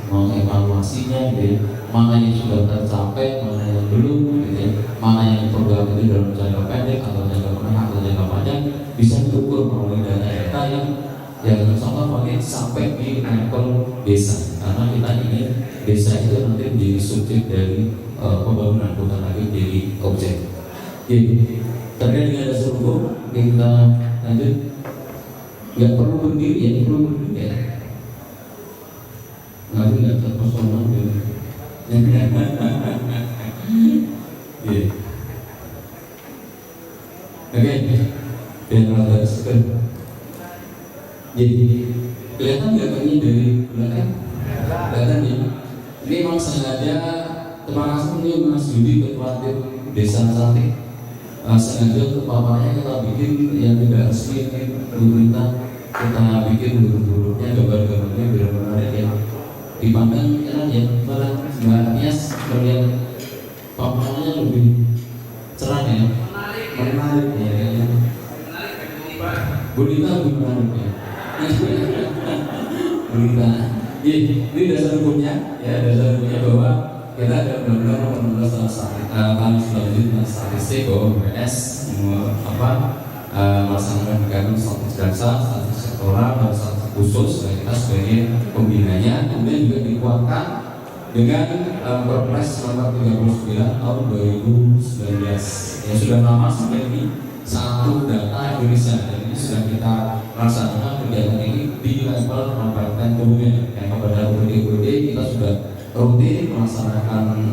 mengevaluasinya, gitu. Mana yang sudah tercapai, mana yang belum, gitu. Mana yang program itu dalam jangka pendek atau jangka menengah atau jangka panjang bisa diukur melalui data-data yang insya paling sampai di level desa, karena kita ingin desa itu nanti menjadi subjek dari pembangunan, bukan lagi jadi objek. Jadi terkait dengan dasar hukum kita lanjut. Nggak perlu berdiri ya, perlu berdiri ya. Nanti nggak terpesona gitu. Oke, dan rada seger. Jadi kelihatan nggak ini dari belakang? Kelihatan ya. Ini memang sengaja terima kasih ini Mas Yudi Ketua Tim Desa Cantik. Sengaja untuk papannya kita bikin yang tidak resmi, pemerintah kita bikin huruf-hurufnya, gambar-gambarnya biar menarik ya. Dipandang enak ya, malah Mbak Nias melihat papannya lebih cerah ya, menarik ya kayaknya. Berita lebih menarik ya. Berita. Ini dasar hukumnya, ya dasar hukumnya bahwa kita ada Undang-Undang Nomor 16 tahun selanjutnya statistik bahwa BPS melaksanakan kegiatan statistik dasar, statistik sektoral, dan statistik khusus. Kita sebagai pembinanya, kemudian juga dikuatkan dengan Perpres nomor 39 tahun 2019 yang sudah lama sampai ini satu data Indonesia, dan ini sudah kita laksanakan kegiatan ini di level kabupaten kebumen. Yang kepada UPD kita sudah rutin melaksanakan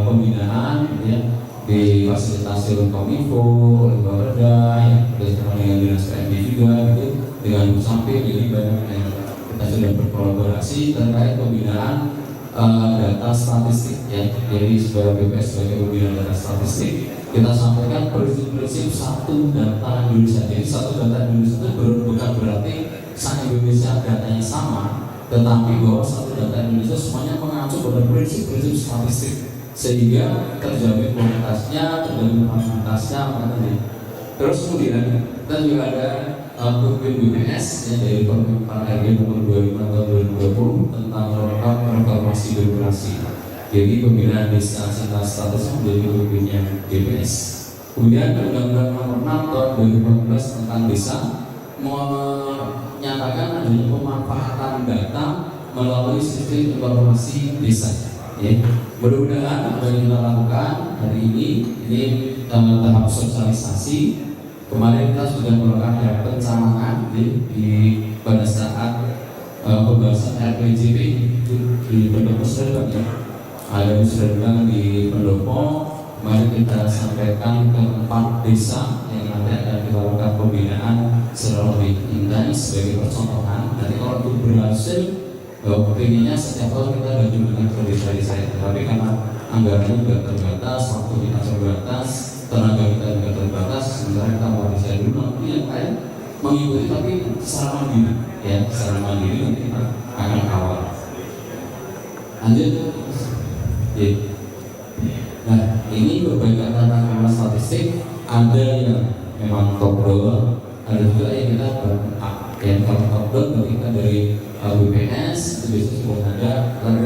pembinaan ya, difasilitasi oleh Kominfo, oleh Bapeda, yang bersama dengan Dinas PMD juga gitu, dengan sampai jadi banyak yang kita sudah berkolaborasi terkait pembinaan data statistik ya. Jadi sebagai BPS sebagai pembinaan data statistik kita sampaikan prinsip-prinsip satu data Indonesia. Jadi satu data Indonesia itu bukan berarti se-Indonesia datanya sama, tetapi bahwa satu data Indonesia semuanya mengacu pada prinsip-prinsip statistik sehingga terjamin kualitasnya, terjamin fasilitasnya, makanya. Terus kemudian kita juga ada Permen BPS ya, dari Permen RG nomor 25 tahun 2020 tentang reformasi birokrasi. Jadi pembinaan desa statusnya menjadi pembinanya BPS. Kemudian Undang-Undang Nomor 6 tahun 2014 tentang desa menyatakan adanya pemanfaatan data melalui sistem informasi desa. Ya. Mudah-mudahan apa yang kita lakukan hari ini tahap sosialisasi. Kemarin kita sudah melakukan pencamanan pada saat pembahasan RPJP itu di Pendopo Serdang ya. Ada Serdang di Pendopo. Mari kita sampaikan ke 4 desa yang nanti akan kita lakukan pembinaan secara lebih intens sebagai percontohan. Nanti kalau itu berhasil, pengennya setiap tahun kita ada dengan desa-desa itu. Tapi karena anggarannya juga terbatas, waktu kita terbatas, tenaga kita juga terbatas, sementara kita mau desa dulu, nanti yang lain mengikuti tapi secara mandiri, ya secara mandiri nanti kita akan kawal. Lanjut, ya. Nah ini berbagai tata statistik, ada yang memang top down, ada juga yang kita yang kalau top down kita dari BPS itu biasanya sudah ada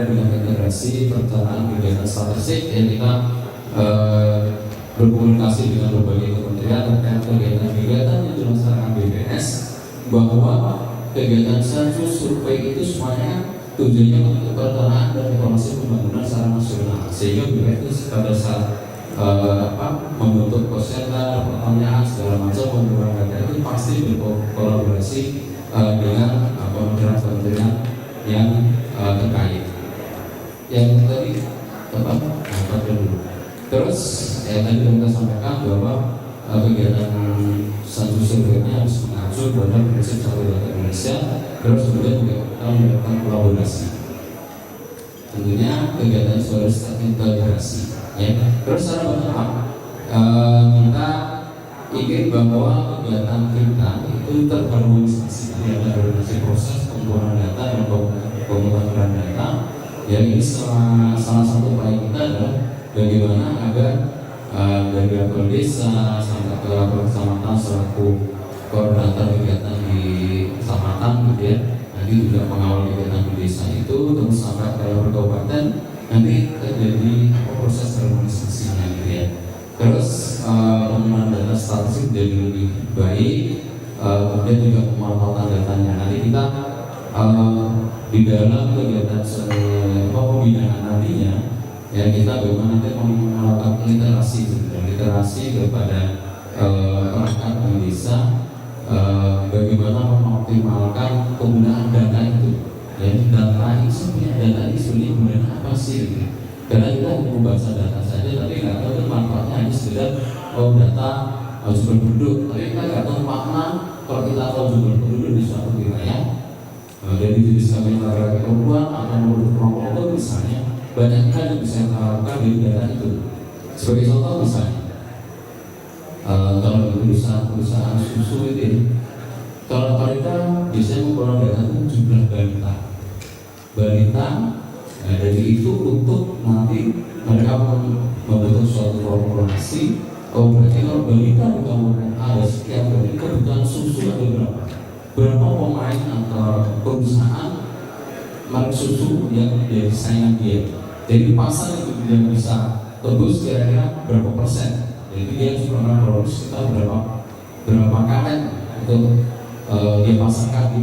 dengan integrasi perencanaan kegiatan statistik yang kita berkomunikasi dengan berbagai kementerian terkait kegiatan-kegiatan yang dilaksanakan BPS, bahwa kegiatan sensus survei itu semuanya tujuannya untuk perencanaan dan informasi pembangunan secara nasional, sehingga BPS pada saat membentuk questionnaire, pertanyaan segala macam pengumpulan data itu pasti berkolaborasi dengan kementerian-kementerian yang terkait. Yang tadi apa? sampaikan bahwa kegiatan satu surveinya harus mengacu pada prinsip satu data Indonesia, terus kemudian juga kita melakukan kolaborasi. Tentunya kegiatan itu harus terintegrasi, ya. Terus secara bertahap kita ingin bahwa kegiatan kita itu terharmonisasi, terharmonisasi proses pengumpulan data dan pemutakhiran data. Ya, ini salah satu upaya kita adalah bagaimana agar dari level desa sampai ke level kecamatan selaku koordinator kegiatan di kecamatan, gitu ya. Nanti juga mengawal kegiatan di desa itu, terus sampai ke level kabupaten, nanti terjadi proses harmonisasinya, gitu ya. Terus pengumpulan data statistik jadi lebih baik, kemudian juga pemanfaatan datanya. Nanti kita di dalam kegiatan pembinaan nantinya, ya kita bagaimana nanti melakukan literasi kepada perangkat di desa, bagaimana mengoptimalkan penggunaan data itu. Ya, data ini sebenarnya guna apa sih? Gitu. Karena kita membaca data saja, tapi nggak tahu manfaatnya hanya sekedar data jumlah penduduk, tapi kita nggak tahu makna kalau kita tahu jumlah penduduk di suatu wilayah. Dari jenis kami laki-laki perempuan atau menurut kelompok misalnya, banyak hal yang bisa kita lakukan dari data itu. Sebagai contoh misalnya, kalau perusahaan susu itu, kalau mereka biasanya memperoleh data itu jumlah balita, dari itu untuk nanti mereka membentuk suatu korporasi. Berarti kalau balita di kampung ada sekian, berarti kebutuhan susu ada berapa pemain atau perusahaan merek susu yang menjadi saingan dia. Jadi pasar itu dia bisa tembus kira-kira berapa persen. Jadi dia juga memproduksi kita berapa karet untuk dia pasarkan di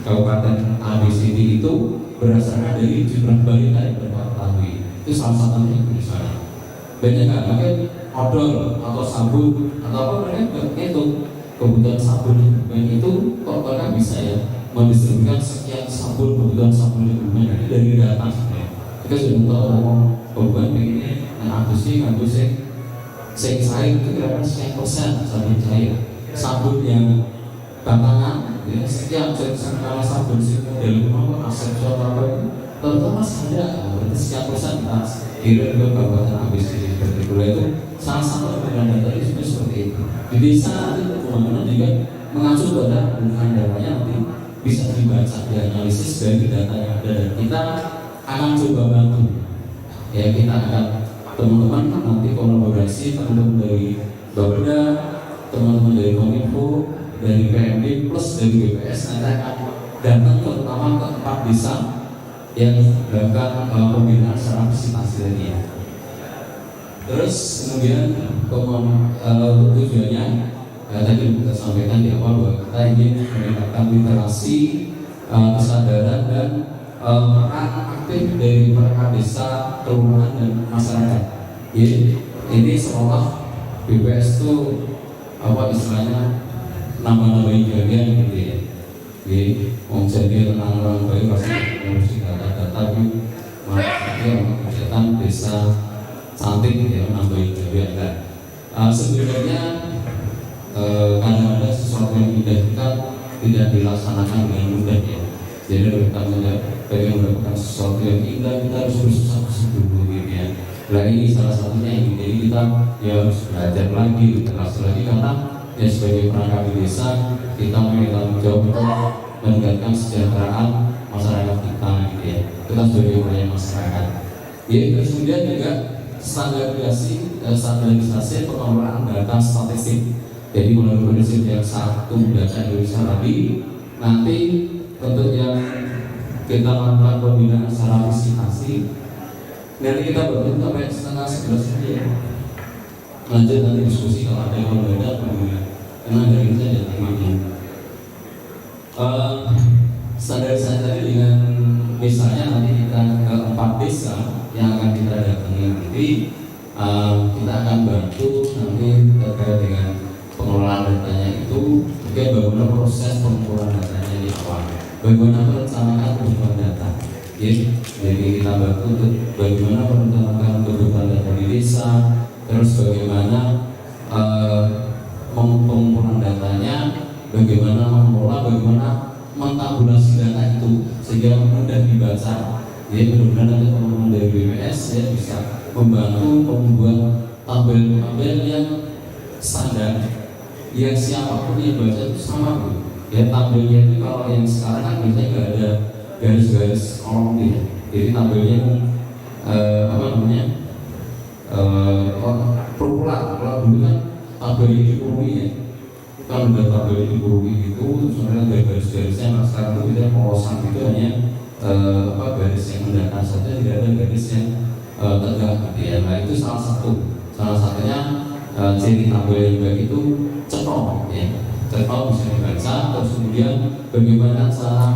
kabupaten ABCD itu berdasarkan dari jumlah balita yang mereka ketahui. Itu salah satunya misalnya. Banyak nggak mungkin odol atau sabun atau apa, mereka itu kebutuhan sabun itu kok mereka bisa ya mendistribusikan sekian sabun, kebutuhan sabun lingkungan dari data. Kita sudah tahu kebutuhan begini, ngabusnya sing cair itu kira-kira sekian persen sabun cair, sabun yang batangan ya, sekian persen. Kalau sabun sih dari rumah aset suatu apa itu tentu masih ada, berarti sekian persen kita kira ke kabupaten ABCD seperti itu. Salah satu penggunaan data itu seperti itu. Di desa nanti pembangunan juga mengacu pada penggunaan datanya, nanti bisa dibaca, dianalisis dari data yang ada, dan kita akan coba bantu. Ya, kita akan teman-teman nanti kolaborasi, teman-teman dari Bapeda, teman-teman dari Kominfo, dari PMD plus dari BPS nanti akan datang terutama ke tempat desa yang melakukan pembinaan secara visitasi tadi ya. Terus kemudian tujuannya tadi kita sampaikan di awal bahwa kita ingin meningkatkan literasi, kesadaran dan peran aktif dari perangkat desa, kelurahan dan masyarakat. Ini seolah BPS itu apa istilahnya nambah-nambahin bagian gitu ya. Jadi tentang orang baik pasti ngurusi data-data, tapi maksudnya kegiatan desa cantik ya, nambahin bagian kan. Sebenarnya kadang ada sesuatu yang indah kita tidak dilaksanakan dengan mudah ya. Jadi kita pengen mendapatkan sesuatu yang indah, kita harus bersusah-susah dulu gitu ya. Nah ini salah satunya ini, jadi kita ya harus belajar lagi, literasi lagi, karena ya sebagai perangkat desa kita memiliki tanggung jawab untuk meningkatkan kesejahteraan masyarakat kita gitu ya. Kita sebagai upaya masyarakat. Ya, terus kemudian juga standarisasi pengelolaan data statistik. Jadi melalui prinsip yang satu data Indonesia tadi, nanti untuk yang kita lakukan pembinaan secara visitasi, nanti kita bertemu sampai 10:30 saja ya. Lanjut nanti diskusi kalau ada yang berbeda pembinaan, karena dari kita ada temanya. Standarisasi tadi dengan misalnya nanti kita ke 4 desa yang akan kita datangi nanti, kita akan bantu nanti terkait dengan pengelolaan datanya itu, bagaimana proses pengumpulan datanya di awal, bagaimana merencanakan kebutuhan data. Jadi kita bantu untuk bagaimana merencanakan kebutuhan data di desa, terus bagaimana pengumpulan datanya, bagaimana mengelola, bagaimana mentabulasi data itu sehingga mudah dibaca. Ya, mudah-mudahan nanti teman-teman dari BPS ya bisa membantu membuat tabel-tabel yang standar, yang siapapun yang baca itu sama gitu. Ya, tabelnya itu kalau yang sekarang kan biasanya nggak ada garis-garis kolom gitu. Jadi tabelnya perulang. Kalau dulu kan tabelnya dipurui ya, kan udah tabelnya dipurui gitu, terus ada garis-garisnya. Nah sekarang itu kita polosan itu hanya garis yang mendatar saja, tidak ada garis yang tegak gitu ya. Nah itu salah satunya ciri tabel yang baik itu cetok ya. Cetok bisa dibaca, terus kemudian bagaimana cara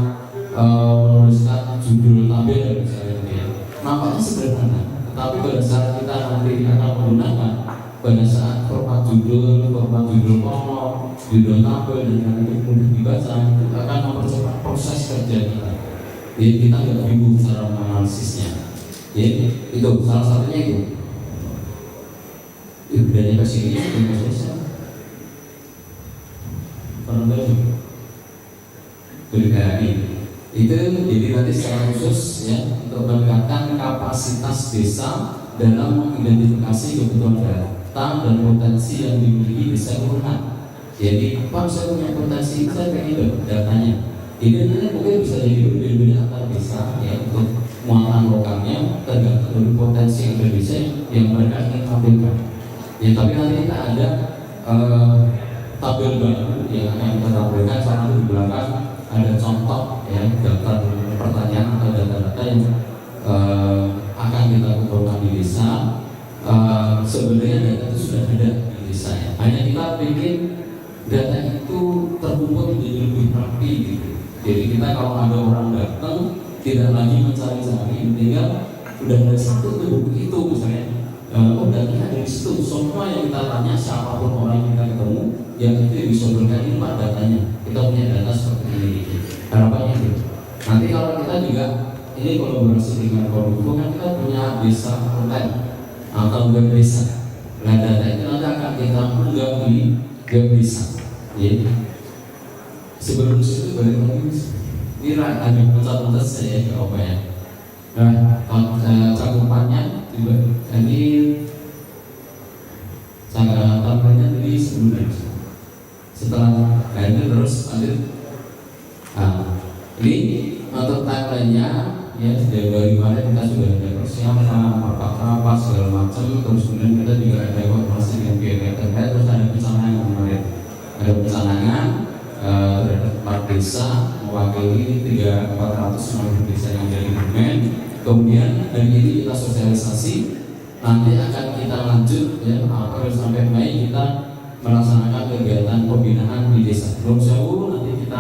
menuliskan judul tabel misalnya ya. Nampaknya sederhana, tetapi pada saat kita nanti akan menggunakan pada saat format judul kolom, judul tabel dan itu mudah dibaca, itu akan mempercepat proses kerja kita. Jadi kita nggak bingung cara menganalisisnya. Jadi itu salah satunya itu. Bedanya ke sini dengan selesai. Pernah tahu? Berkali. Itu jadi nanti secara khusus ya untuk meningkatkan kapasitas desa dalam mengidentifikasi kebutuhan data dan potensi yang dimiliki desa kelurahan. Jadi apa saya punya potensi, saya pengen datanya. Ini nanti mungkin bisa jadi berbeda-beda antar desa ya untuk muatan lokalnya tergantung dari potensi yang berbeda yang mereka ingin tampilkan. Ya tapi nanti kita ada tabel baru yang akan kita tampilkan. Karena di belakang ada contoh ya daftar pertanyaan atau data-data yang akan kita kumpulkan di desa. Sebenarnya data itu sudah ada di desa ya. Hanya kita bikin data itu terkumpul menjadi lebih rapi gitu. Jadi kita kalau ada orang datang tidak lagi mencari-cari, tinggal udah ada satu tuh itu misalnya. Datanya ada di situ. Semua yang kita tanya siapapun orang yang kita ketemu, yang itu disodorkan ini pak datanya. Kita punya data seperti ini. Harapannya itu. Nanti kalau kita juga ini kolaborasi dengan Kominfo kan kita punya desa konten atau web desa. Nah data itu nanti akan kita unggah di web desa. Jadi sebelum itu balik lagi ini ada pencet-pencet saya ke apa ya. Nah cakupannya juga ini cara tampilnya tadi sebelumnya setelah ini terus lanjut. Ini untuk timelinenya ya dari kemarin kita sudah ada persiapan apa segala macam, terus kemudian kita juga ada koordinasi dengan pihak terkait, terus ada pencanahan kemarin, ada pencanahan terhadap 4 desa mewakili 490 desa yang ada di Kebumen. Kemudian hari ini kita sosialisasi, nanti akan kita lanjut ya April sampai Mei kita melaksanakan kegiatan pembinaan di desa. Belum jauh nanti kita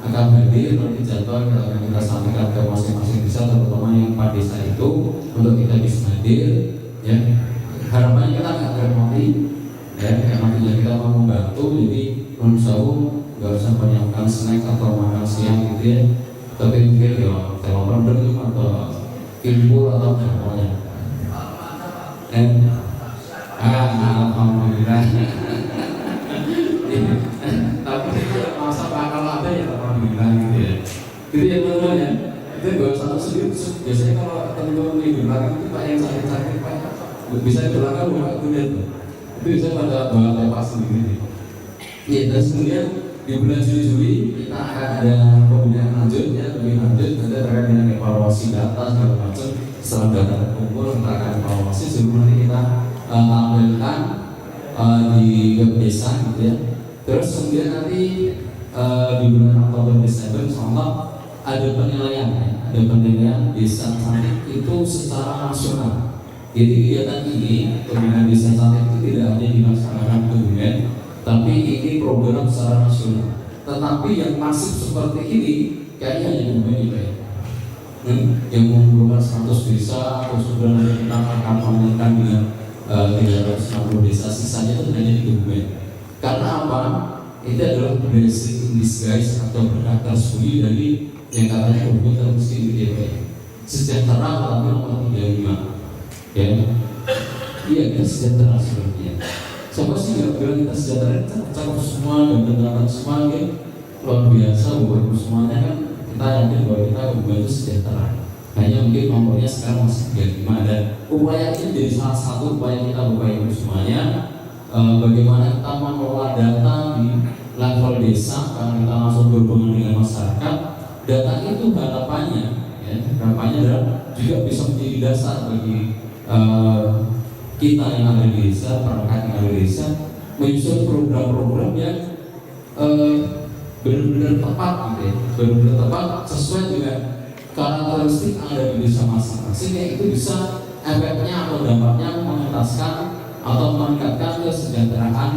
akan hadir, nanti jadwal akan kita sampaikan ke masing-masing desa, terutama yang 4 desa itu untuk kita bisa hadir ya. Harapannya kita nggak termati ya, nantinya kita mau membantu, jadi belum jauh nggak usah menyiapkan snack atau makan siang gitu ya, tapi mungkin ya telur rendang atau info atau semuanya. Alhamdulillah. Tapi masa kalau ada ya alhamdulillah gitu ya. Itu ya teman-teman ya. Itu gak usah sendiri. Biasanya kalau teman-teman di belakang itu pak yang sakit-sakit pak bisa di belakang buka kudet. Itu bisa pada bawa lepas sendiri. Ya terus kemudian di bulan Juli kita akan ada pembinaan lanjut ya, lebih lanjut nanti terkait dengan evaluasi data segala macam. Setelah data terkumpul kita akan evaluasi sebelum nanti kita tampilkan di web desa gitu ya. Terus kemudian nanti di bulan Oktober Desember insyaallah ada penilaian ya, ada penilaian desa cantik itu secara nasional. Jadi kegiatan ini pembinaan desa cantik itu tidak hanya dilaksanakan di Kebumen, tapi ini program secara nasional. Tetapi yang masif seperti ini kayaknya hanya Kebumen juga ya. Yang mengumpulkan 100 desa, terus sudah kita akan pamerkan dengan 360 desa, sisanya itu hanya di Kebumen. Karena apa? Itu adalah blessing in disguise atau berkah tersembunyi dari yang katanya Kebumen termiskin di DP. Sejahtera tetapi nomor 35. Ya, iya kan sejahtera sebenarnya. Siapa sih nggak bilang kita sejahtera? Kita cakap semua dan pendapat semua gitu. Luar biasa Bapak Ibu semuanya kan, kita yakin bahwa kita hubungan itu sejahtera. Hanya mungkin nomornya sekarang masih 35, dan upaya ini jadi salah satu upaya kita Bapak Ibu semuanya, bagaimana kita mengelola data di level desa, karena kita langsung berhubungan dengan masyarakat. Data itu harapannya adalah juga bisa menjadi dasar bagi kita yang ada di desa, perangkat yang ada di desa, menyusun program-program yang benar-benar tepat gitu ya, benar-benar tepat sesuai dengan karakteristik yang ada di desa masing-masing, yang itu bisa efeknya atau dampaknya mengentaskan atau meningkatkan kesejahteraan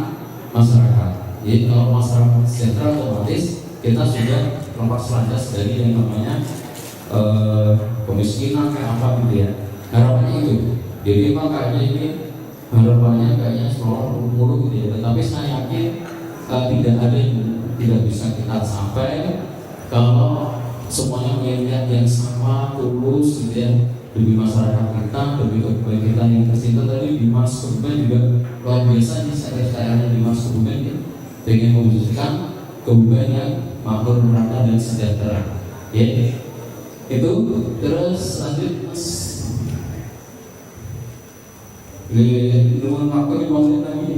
masyarakat. Jadi kalau masyarakat sejahtera, otomatis kita sudah lepas landas dari yang namanya kemiskinan kayak apa gitu ya. Harapannya itu. Jadi makanya ini harapannya kayaknya selalu mulu gitu ya. Tetapi saya yakin tidak ada yang tidak bisa kita sampai kalau semuanya melihat yang sama, tulus gitu ya, demi masyarakat kita, demi kebaikan kita yang tercinta. Tadi Dimas Kebumen juga luar biasa nih, saya Dimas Kebumen ya, ingin mewujudkan Kebumen yang makmur, merata dan sejahtera ya. Itu terus lanjut nuwun waktu di bawah lagi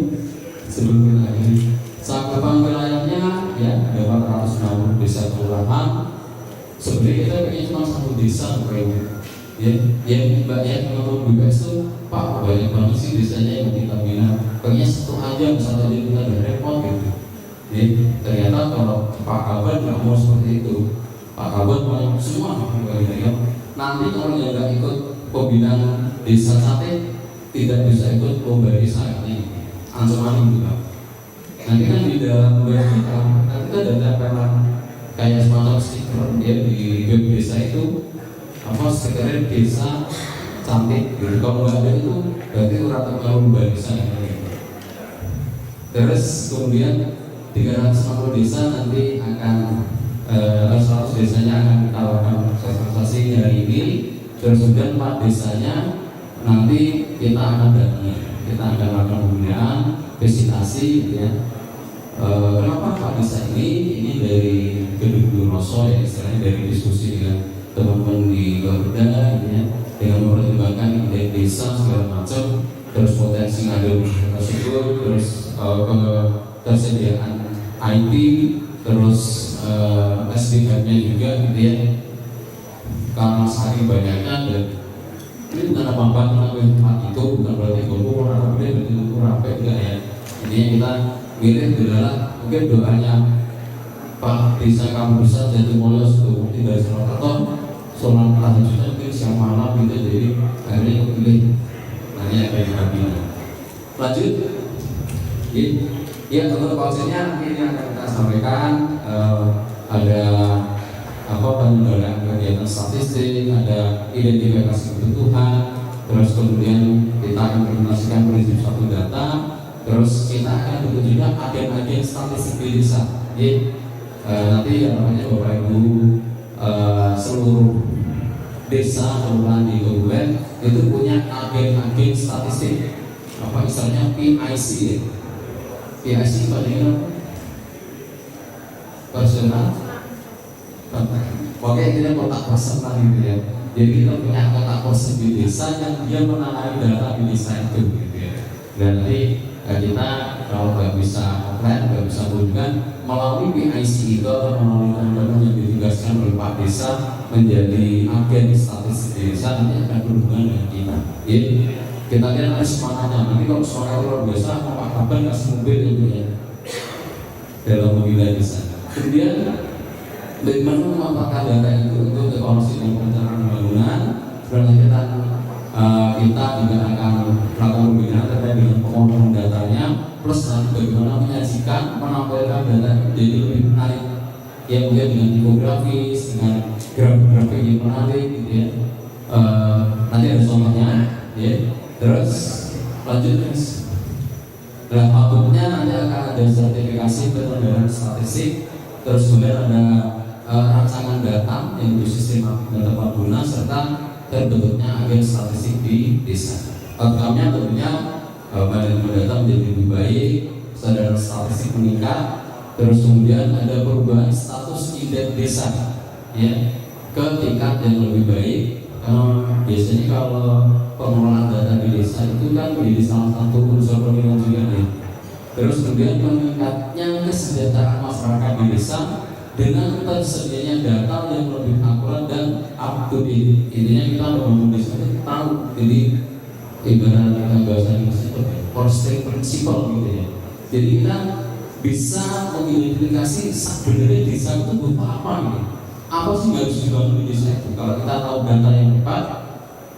sebelum kita akhiri. Cakupan wilayahnya ya ada 460 desa kelurahan. Sebenarnya kita pengen cuma satu desa ya, yang mbak ya teman-teman BPS itu Pak banyak banget sih desanya yang kita minat. Pengen satu aja misalnya aja kita udah repot gitu. Ya, ternyata kalau Pak Kabar nggak mau seperti itu. Pak Kabar mau semua ya. Nanti kalau yang nggak ikut pembinaan desa Sate tidak bisa ikut lomba desa ini, ancaman juga. Nanti kan di dalam web kita ada tempelan kayak semacam stiker ya di web desa itu, apa stikernya desa cantik gitu. Kalau nggak ada itu berarti rata lomba desa ini. Terus kemudian 360 desa nanti akan 100 desanya akan kita lakukan sosialisasi hari ini. Terus kemudian 4 desanya nanti kita akan datangi, kita akan lakukan pembinaan, visitasi gitu ya. Kenapa Pak Desa ini dari Gedung Rosso ya, istilahnya dari diskusi dengan teman-teman di Garuda gitu ya, dengan mempertimbangkan ide desa segala macam, terus potensi yang ada tersebut, terus ketersediaan IT, terus SDM-nya juga gitu ya. Karena saking banyaknya, dan ini bukan apa-apa tempat itu bukan berarti golput atau berarti itu rapi enggak ya. Intinya kita milih adalah mungkin doanya Pak Desa Kampung Besar Jatimulyo Sukabumi dari Surakarta sholat tahajudnya mungkin siang malam gitu, jadi akhirnya kepilih nanya kayak kami. Lanjut ya untuk pausinya nanti ini akan kita sampaikan ada apa penyelenggaraan kegiatan statistik, ada identifikasi kebutuhan, terus kemudian kita implementasikan prinsip satu data, terus kita akan bentuk juga agen-agen statistik di desa. Jadi nanti yang namanya Bapak Ibu seluruh desa kelurahan di kabupaten itu punya agen-agen statistik, apa istilahnya PIC ya. PIC paling personal. Oke, kita kotak kosong lah gitu ya. Jadi kita punya kotak kosong di desa yang dia menangani data di desa itu gitu ya. Dan nanti kita kalau nggak bisa offline, nggak bisa kunjungan melalui PIC itu atau melalui teman-teman yang ditugaskan oleh Pak Desa menjadi agen statistik di desa, nanti akan berhubungan dengan kita. Jadi kita lihat ada semangatnya. Nanti kalau semangat luar biasa, Pak Kabar kasih mobil itu ya dalam membina desa. Kemudian bagaimana memanfaatkan data itu untuk evaluasi dan perencanaan pembangunan. Berlanjutan kita juga akan melakukan pembinaan terkait dengan pengolahan datanya, plus nanti bagaimana menyajikan, menampilkan data jadi lebih menarik ya, mungkin dengan infografis, dengan grafik yang menarik gitu ya. Nanti ada contohnya ya. Terus lanjut guys. Nah, outputnya nanti akan ada sertifikasi penyelenggaraan statistik, terus kemudian ada rancangan data yang bersistematik dan tepat guna, serta terbentuknya agen statistik di desa. Outcome-nya tentunya manajemen data menjadi lebih baik, kesadaran statistik meningkat, terus kemudian ada perubahan status indeks desa ya ke tingkat yang lebih baik. Biasanya kalau pengelolaan data di desa itu kan menjadi salah satu unsur pemilihan juga ya. Terus kemudian meningkatnya kesejahteraan masyarakat di desa dengan tersedianya data yang lebih akurat dan up to date. Intinya kita membangun desa itu tahu, jadi ibarat bahasa Inggris itu first principle gitu ya. Jadi kita bisa mengidentifikasi sebenarnya desa itu butuh apa gitu. Apa sih yang harus dibangun di desa itu? Kalau kita tahu data yang tepat,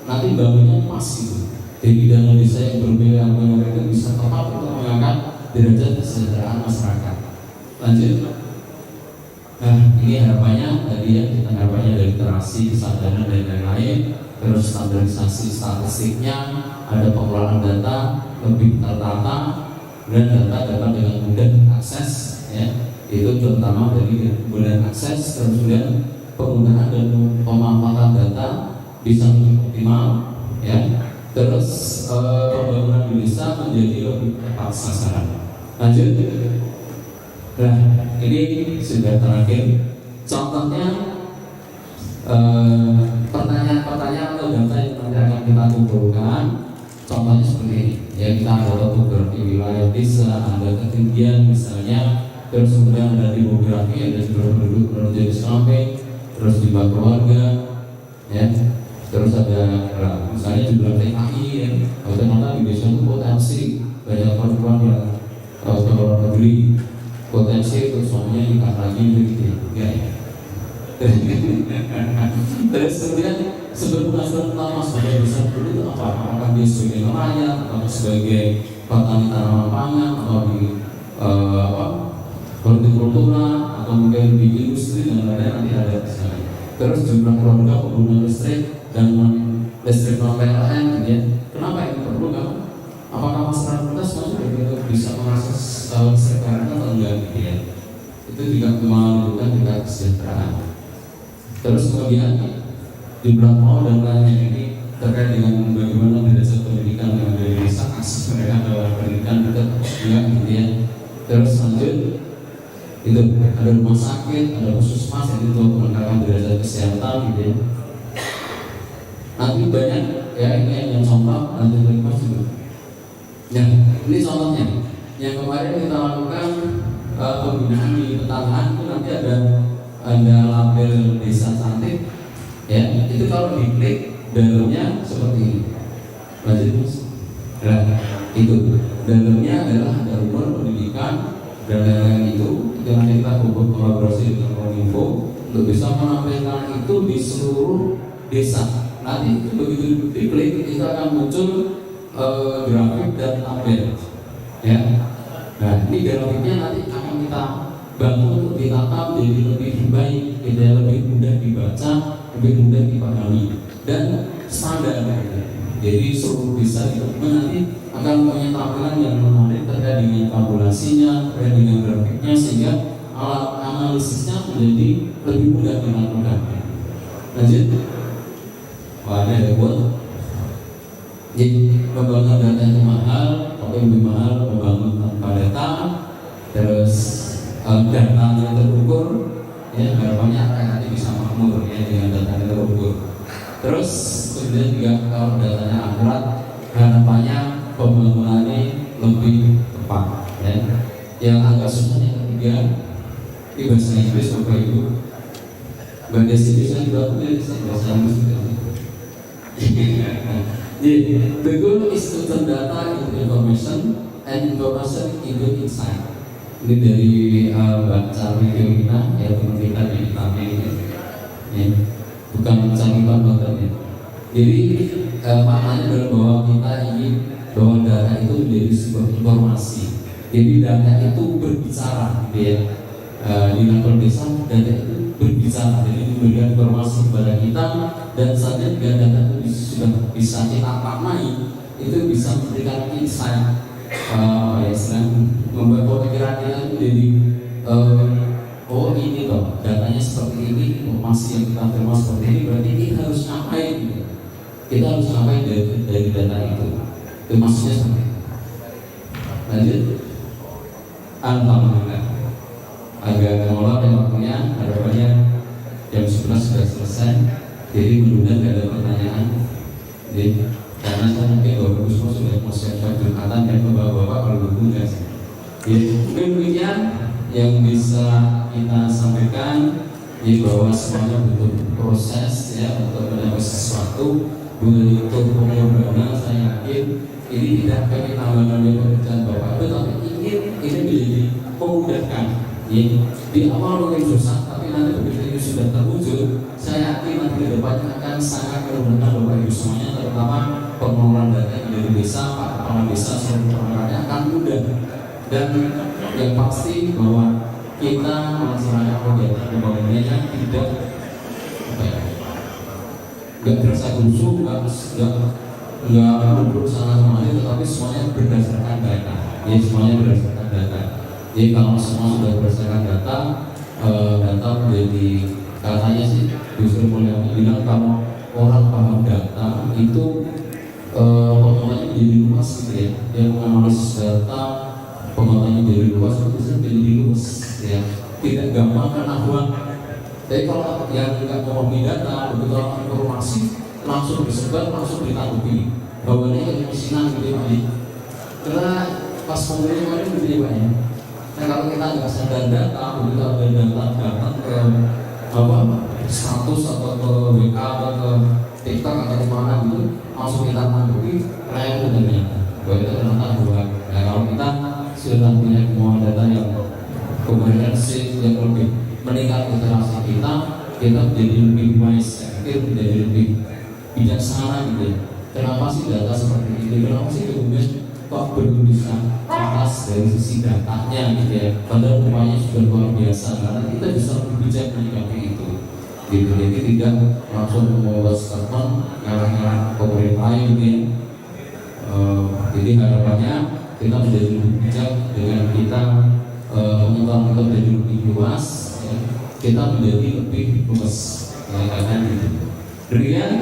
nanti bangunnya pas gitu. Jadi dana desa yang berbeda itu bisa tepat untuk mengangkat derajat kesejahteraan masyarakat. Lanjut. Nah, ini harapannya tadi ya, kita harapannya dari literasi, kesadaran dan lain-lain. Terus standarisasi statistiknya, ada pengelolaan data lebih tertata dan data dapat dengan mudah diakses ya. Itu terutama dari kemudahan akses, terus kemudian penggunaan dan pemanfaatan data bisa lebih optimal ya. Terus pembangunan di desa menjadi lebih tepat sasaran. Lanjut. Nah, ini sudah terakhir. Contohnya pertanyaan-pertanyaan atau data yang nanti akan kita kumpulkan. Contohnya seperti ini. Ya, kita ada topografi wilayah desa, ada ketinggian misalnya, terus kemudian ada demografi, ada jumlah penduduk menurut jenis kelamin, terus jumlah keluarga, ya, terus ada misalnya jumlah TKI, ya, ternyata di desa itu potensi banyak perempuan yang ke luar negeri, potensi itu suaminya nikah lagi gitu, ya. Terus kemudian penghasilan utama sebagai desa dulu itu apa? Apakah dia sebagai nelayan, atau sebagai petani tanaman pangan, atau di hortikultura, atau mungkin di industri dan lain-lain nanti ada di sana. Terus jumlah keluarga pengguna listrik dan listrik non PLN, ya. Kenapa ini perlu kan? Apakah masyarakat kita semua bisa mengakses listrik PLN atau enggak? Gitu ya. Itu juga menunjukkan tingkat kesejahteraan. Terus kemudian jumlah mau dan lainnya ini terkait dengan bagaimana derajat pendidikan yang ada di desa, akses mereka ke pendidikan juga gitu ya. Terus lanjut itu ada rumah sakit, ada puskesmas itu untuk meningkatkan derajat kesehatan gitu ya. Nanti banyak ya, ini yang contoh nanti mas juga. Ya, ini contohnya. Yang kemarin kita lakukan pembinaan di Petangan itu nanti ada label desa cantik ya, itu kalau diklik dalamnya seperti ini. Lanjut mas. Nah, itu dalamnya adalah ada umur, pendidikan dan lain-lain itu. Jangan kita kolaborasi dengan Kominfo untuk bisa menampilkan itu di seluruh desa. Nanti itu begitu diklik itu akan muncul grafik dan tabel ya. Nah, ini grafiknya nanti akan kita bantu untuk ditata menjadi lebih baik, lebih mudah dibaca, lebih mudah dipahami dan standar. Jadi seluruh desa itu nanti akan punya tampilan yang menarik terkait dengan kalkulasinya, terkait dengan grafiknya, sehingga alat analisisnya menjadi lebih mudah dilakukan. Lanjut. Wah, ada buat. Jadi membangun data itu mahal, tapi lebih mahal membangun tanpa data. Terus datanya terukur, ya harapannya akan bisa makmur ya dengan data yang terukur. Terus kemudian juga kalau datanya akurat, harapannya pembangunannya lebih tepat. Ya. Yang agak susahnya ketiga, ini bahasa Inggris Bapak Ibu. Bahasa Inggris saya juga bahasa Inggris juga. The goal is to turn data into information and information into insight. Ini dari Mbak Charlie Fiorina, ya teman kita di Itali ya. Bukan catatan bahkan ya. Jadi maknanya adalah bahwa kita ingin bahwa data itu menjadi sebuah informasi. Jadi data itu berbicara, gitu ya. Di level desa data itu berbicara, jadi memberikan informasi kepada kita dan saatnya jika data itu sudah bisa kita maknai, itu bisa memberikan insight. Membuat pemikiran kita itu jadi oh ini toh datanya seperti ini, informasi yang kita terima seperti ini, berarti kita harus ngapain gitu. Kita harus ngapain dari data itu maksudnya seperti itu. Lanjut. Alhamdulillah. Agak molor yang waktunya, harapannya jam 11 sudah selesai. Jadi mudah-mudahan tidak ada pertanyaan. Jadi, karena saya mungkin Bapak Ibu semua sudah mau siap-siap Jumatan dan Bapak-Bapak kalau dulu ya. Mungkin demikian yang bisa kita sampaikan. Bahwa semuanya butuh proses ya untuk mencapai sesuatu, butuh pengorbanan. Saya yakin ini tidak akan kita menambah pekerjaan Bapak Ibu, tapi ingin ini menjadi memudahkan. Di awal mungkin susah, tapi nanti begitu ini sudah terwujud, saya yakin nanti ke depannya akan sangat memudahkan Bapak Ibu semuanya, terutama pengelolaan data dari desa, Pak Kepala Desa, seluruh perangkatnya akan mudah. Dan yang pasti bahwa kita melaksanakan kegiatan pembangunannya tidak terasa khusyuk, nggak berusaha sama ini, tetapi semuanya berdasarkan data. Ya, semuanya berdasarkan data. Jadi kalau semua sudah berdasarkan data, data menjadi katanya sih justru mulai bilang kalau orang paham data itu pengetahuannya menjadi luas gitu ya. Yang menganalisis data pengetahuannya menjadi luas, itu menjadi luas. Ya, tidak gampang karena uang. Tapi kalau yang tidak memahami data, begitu informasi langsung disebar, langsung ditanggapi. Bawahnya kayak kemiskinan gitu ya Pak. Karena pas pemilih kemarin begini Pak ya. Nah kalau kita nggak sadar data, begitu ada data datang ke status atau ke WA atau ke TikTok atau ke mana gitu, langsung kita tanggapi, kayak itu ternyata. Bahwa itu ternyata buat. Nah kalau kita sudah punya semua data yang komprehensif yang lebih meningkat literasi kita menjadi lebih wise, menjadi lebih bijaksana gitu ya. Kenapa sih data seperti ini? Kenapa sih kemudian kok belum bisa atas dari sisi datanya gitu ya? Padahal upaya sudah luar biasa, karena kita bisa lebih bijak menyikapi itu. Gitu. Jadi tidak langsung membawa statement ngarah-ngarah pemerintah gitu ya. Jadi harapannya kita menjadi lebih bijak dengan kita pengetahuan kita menjadi lebih luas, ya. Kita menjadi lebih luas, ya, karena gitu. Demikian,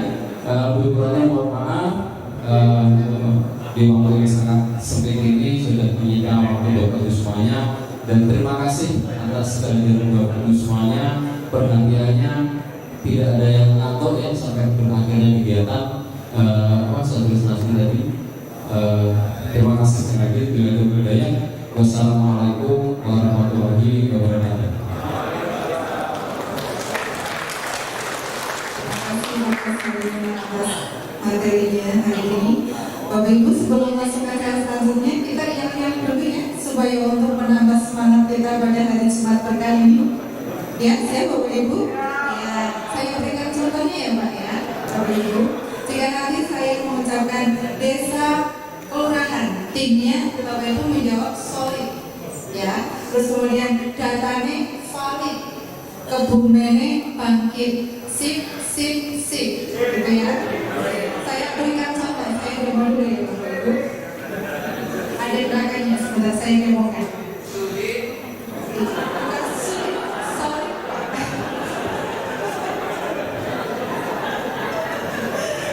berkurangnya mohon maaf di waktu yang sangat sempit ini sudah menyita waktu Bapak Ibu semuanya, dan terima kasih atas kehadiran Bapak Ibu semuanya. Perhatiannya tidak ada yang ngantuk ya sampai berakhirnya kegiatan sosialisasi tadi. Terima kasih sekali lagi dengan kebudaya. Wassalamualaikum warahmatullahi wabarakatuh. Terima kasih atas materinya hari ini. Bapak Ibu, sebelum masuk ke acara selanjutnya, kita yang dulu ya, supaya untuk menambah semangat kita pada hari Jumat pekan ini. Ya, saya Bapak Ibu. Ya, saya berikan contohnya ya Pak ya, Bapak Ibu. Jika nanti saya mengucapkan desa kelurahan, timnya Bapak Ibu menjawab solid, ya. Terus kemudian datanya valid, kebumene bangkit, sip, gitu ya. Saya berikan contoh, saya ngomong dulu ya Bapak Ibu. Ada belakangnya, sebentar saya ngomongkan.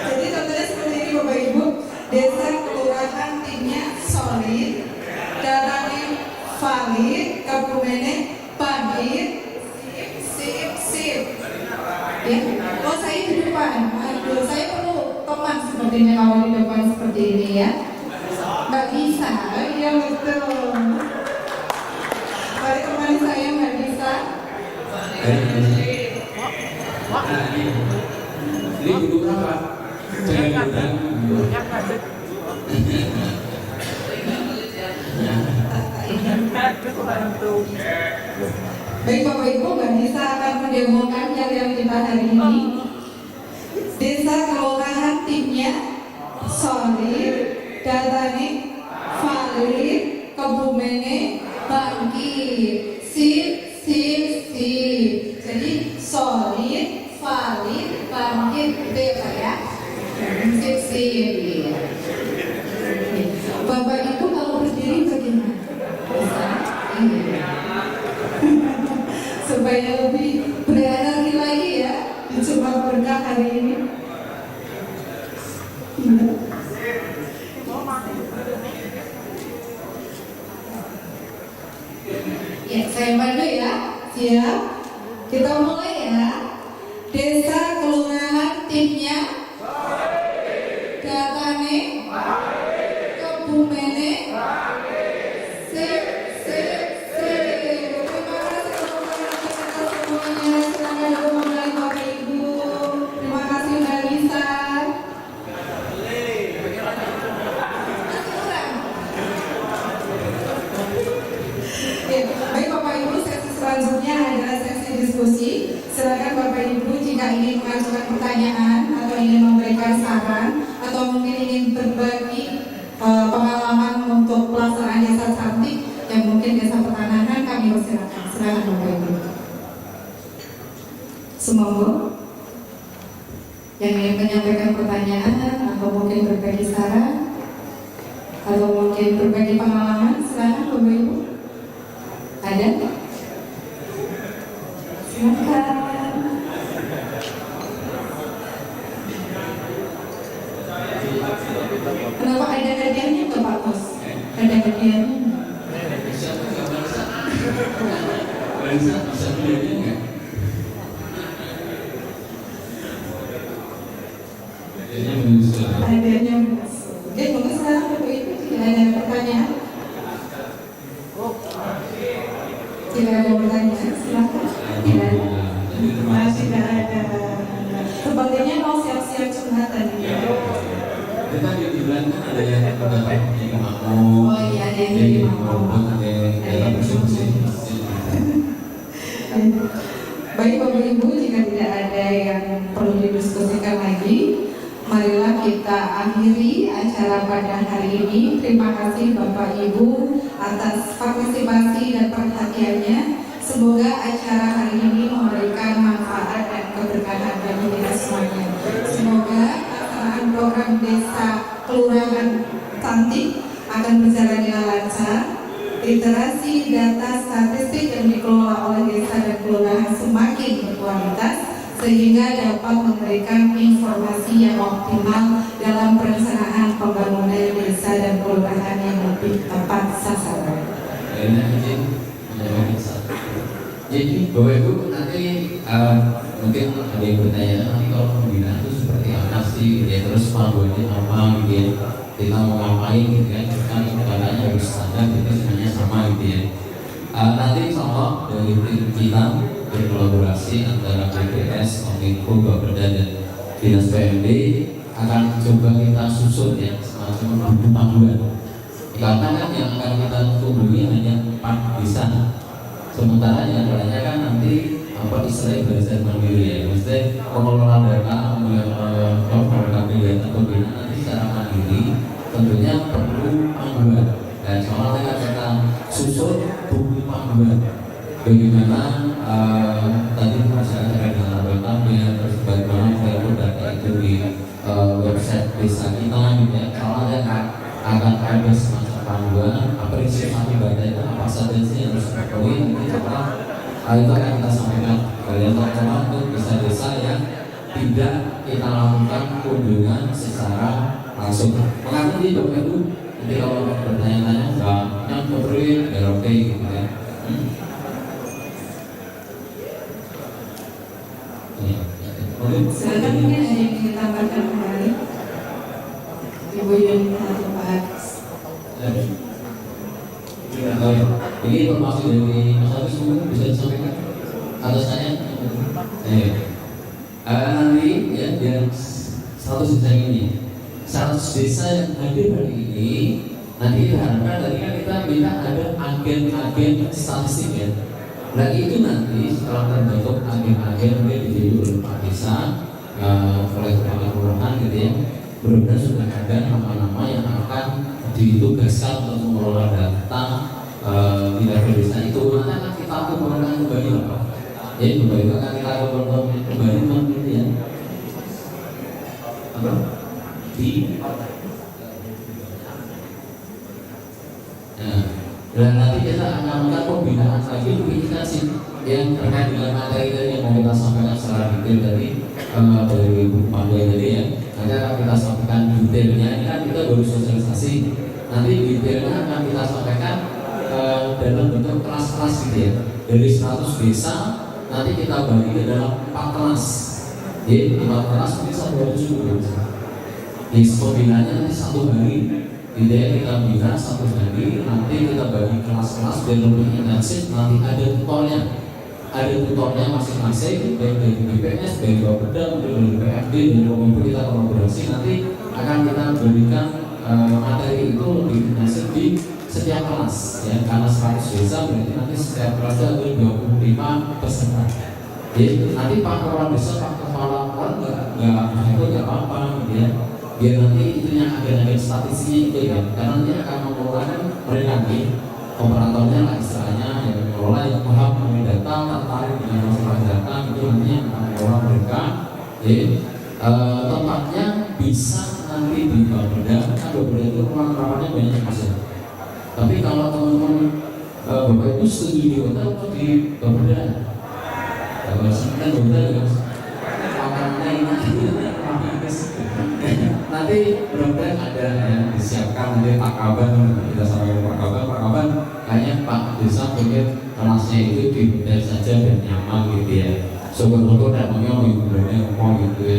Jadi contohnya seperti ini Bapak Ibu. Desa kelurahan timnya solid, datanya valid, kebumene bangkit, sip. Ya, oh saya di depan. Aduh, saya perlu teman sepertinya kalau di depan seperti ini ya. Nggak bisa, iya betul. Mari teman saya nggak bisa. Ini duduk apa? Jangan Baik Bapak Ibu, Mbak Nisa akan mendemokan yang kita hari ini. Desa kelurahan timnya solid, datanya valid, kebumene bangkit, sip. Jadi solid, valid, bangkit, itu ya Pak ya. Sip. Bapak Ibu kalau berdiri bagaimana? Bisa? Iya. Supaya lebih berenergi lagi ya di Jumat berkah hari ini. Ya, saya bantu ya. Siap. Kita mulai ya. Desa, kelurahan, timnya. Datane. Kebumene. Sip. Terima kasih semuanya. Silakan dimulai Bapak Ibu. Terima kasih Mbak Lisa. Baik Bapak Ibu, sesi selanjutnya adalah sesi diskusi. Silakan Bapak Ibu jika ingin mengajukan pertanyaan atau ingin memberikan saran atau mungkin ingin berbagi pengalaman untuk pelaksanaan desa cantik yang mungkin desa pertanahan, kami persilakan. Silakan Bapak Ibu. Semoga yang ingin menyampaikan pertanyaan atau mungkin berbagi saran atau mungkin berbagi pengalaman, silakan Bapak Ibu. Ada? Silakan. Kenapa ada hadiahnya nggak Pak Bos? Ada hadiahnya? Bisa beliaunya nggak? Hadiahnya menyusul. Hadiahnya menyusul. Oke, mungkin sekarang Bapak Ibu tidak ada pertanyaan. Tidak ada pertanyaan, silakan. Tidak ada. Tidak ada. Sepertinya mau siap-siap curhatan. Kita di bulan kan ada yang mau. Oh iya, ada yang mau. Baik Bapak Ibu, jika tidak ada yang perlu didiskusikan lagi, marilah kita akhiri acara pada hari ini. Terima kasih Bapak Ibu atas partisipasi dan perhatiannya. Semoga acara hari ini memberikan manfaat dan keberkahan bagi kita semuanya. Semoga pelaksanaan program desa kelurahan cantik akan berjalan dengan lancar. Literasi data statistik yang dikelola oleh desa dan kelurahan semakin berkualitas sehingga dapat memberikan informasi yang optimal dalam perencanaan pembangunan desa dan kelurahan yang lebih tepat sasaran. Jadi Bapak Ibu nanti mungkin ada yang bertanya nanti kalau pembinaan itu seperti apa sih ya, terus panduannya apa gitu ya, kita mau ngapain gitu ya, kan katanya harus standar itu semuanya sama gitu ya. Nanti insya Allah dari tim kita berkolaborasi antara BPS, Kominfo, Bapeda dan Dinas PMD akan coba kita susun ya semacam buku panduan, karena kan yang akan kita kunjungi hanya 4 desa. Sementara yang lainnya kan nanti apa istilahnya belajar mandiri ya, maksudnya pengelola data, pengelola kegiatan pembinaan nanti secara mandiri tentunya perlu panduan. Dan soalnya kita susun buku panduan bagaimana tadi masyarakat dengan database, terus bagaimana value data itu di website desa kita gitu ya. Soalnya akan ada semacam panduan prinsip satu data itu apa saja sih yang harus dipenuhi. Nanti coba itu akan kita sampaikan kalian teman-teman untuk desa-desa yang tidak kita lakukan kunjungan secara langsung. Mengapa di Bapak Ibu nanti kalau bertanya-tanya nggak nyamperin ya oke gitu ya. Silakan mungkin ada yang ingin tambahkan kembali. Ibu Yuni atau Pak Haris. Ini informasi dari Mas Hafiz mungkin bisa disampaikan atas saya. Nanti ya yang 100 desa ini, 100 desa yang hadir hari ini, nanti kita harapkan tadi kan kita minta ada agen-agen statistik ya. Nah itu nanti setelah terbentuk agen-agen yang dipilih oleh Pak Desa, oleh kepala kelurahan gitu ya, benar-benar sudah ada nama-nama yang akan ditugaskan untuk mengelola data di level desa itu. Nanti akan kita kumpulkan kembali Pak. Ya kembali akan kita kumpulkan kembali nanti ya. Apa? Dan nanti kita akan melakukan pembinaan lagi kita sih yang terkait dengan materi yang mau kita sampaikan secara detail tadi dari Bu Pandu tadi ya. Nanti akan kita sampaikan detailnya. Ini kan kita baru sosialisasi. Nanti detailnya akan kita sampaikan dalam bentuk kelas-kelas gitu ya. Dari 100 desa nanti kita bagi ke dalam 4 kelas. Jadi 4 kelas mungkin 1 hari cukup. Di pembinaannya nanti 1 hari. Gitu ya, kita bina 1 hari, nanti kita bagi kelas-kelas biar lebih intensif. Nanti ada tutornya. Ada tutornya masing-masing, baik dari BPS, dari Bapeda, dari BPFD, dari Kominfo. Kita kolaborasi, nanti akan kita berikan materi itu lebih intensif di setiap kelas ya, karena 100 desa berarti nanti setiap kelas ada 25 peserta. Jadi nanti Pak Kepala Desa, Pak Kepala nggak ikut nggak apa-apa gitu ya, biar nanti itunya agen-agen statistiknya itu ya, karena nanti akan mengelolakan mereka nih, operatornya lah istilahnya yang mengelola, yang paham mengenai data, tertarik dengan masalah data, itu nanti yang akan mengelola mereka. Jadi tempatnya bisa nanti di Bapeda, kan Bapeda itu ruang rawannya banyak mas ya. Tapi kalau teman-teman Bapak itu setuju di hotel atau di Bapeda? Kalau sebenarnya Bapeda ya mas, makanannya ini nanti benar-benar ada yang disiapkan nanti Pak Kaban, kita sampaikan Pak Kaban kayaknya Pak Desa pengen kelasnya itu di hotel saja dan nyaman gitu ya. Syukur-syukur datangnya ibu-ibunya ngomong gitu ya.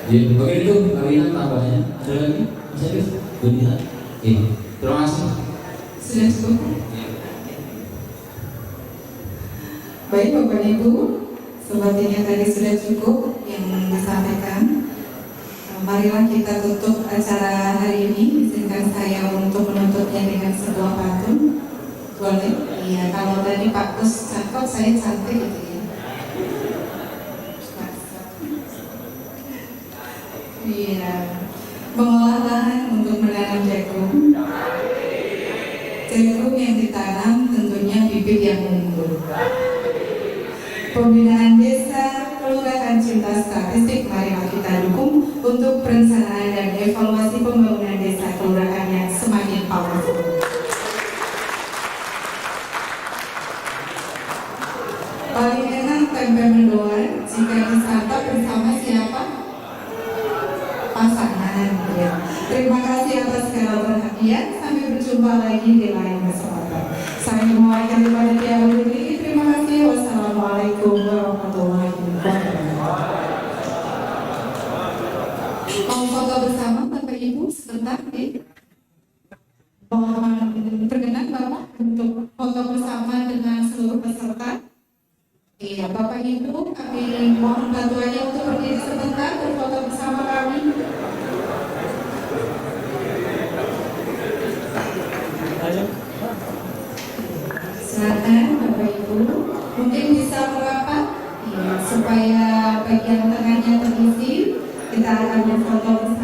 Jadi begitu kalian tambahnya ada lagi? Bisa dilihat? Ini. Terima kasih. Sudah cukup? Baik Bapak Ibu, sepertinya tadi sudah cukup yang disampaikan. Marilah kita tutup acara hari ini. Izinkan saya untuk menutupnya dengan sebuah pantun. Boleh? Iya, kalau tadi Pak Kus cakep, saya cantik gitu ya. Iya, mengolah lahan untuk menanam jagung. Jagung yang ditanam tentunya bibit yang unggul. Pembinaan desa, kelurahan cinta statistik, marilah kita dukung untuk perencanaan dan evaluasi pembangunan desa kelurahan yang semakin powerful. Paling enak tempe mendoan jika disantap bersama siapa? Pasangan ya. Terima kasih atas segala perhatian. Sampai berjumpa lagi di lain kesempatan. Saya mewakili panitia undur diri. Terima kasih. Wassalamualaikum warahmatullahi wabarakatuh. Mau foto bersama Bapak Ibu sebentar nih. Mohon berkenan Bapak untuk foto bersama dengan seluruh peserta. Iya, Bapak Ibu, kami mohon bantuannya untuk berdiri sebentar berfoto bersama kami. Silakan Bapak Ibu, mungkin bisa merapat, ya, supaya bagian tengahnya terisi. Kita akan berfoto bersama.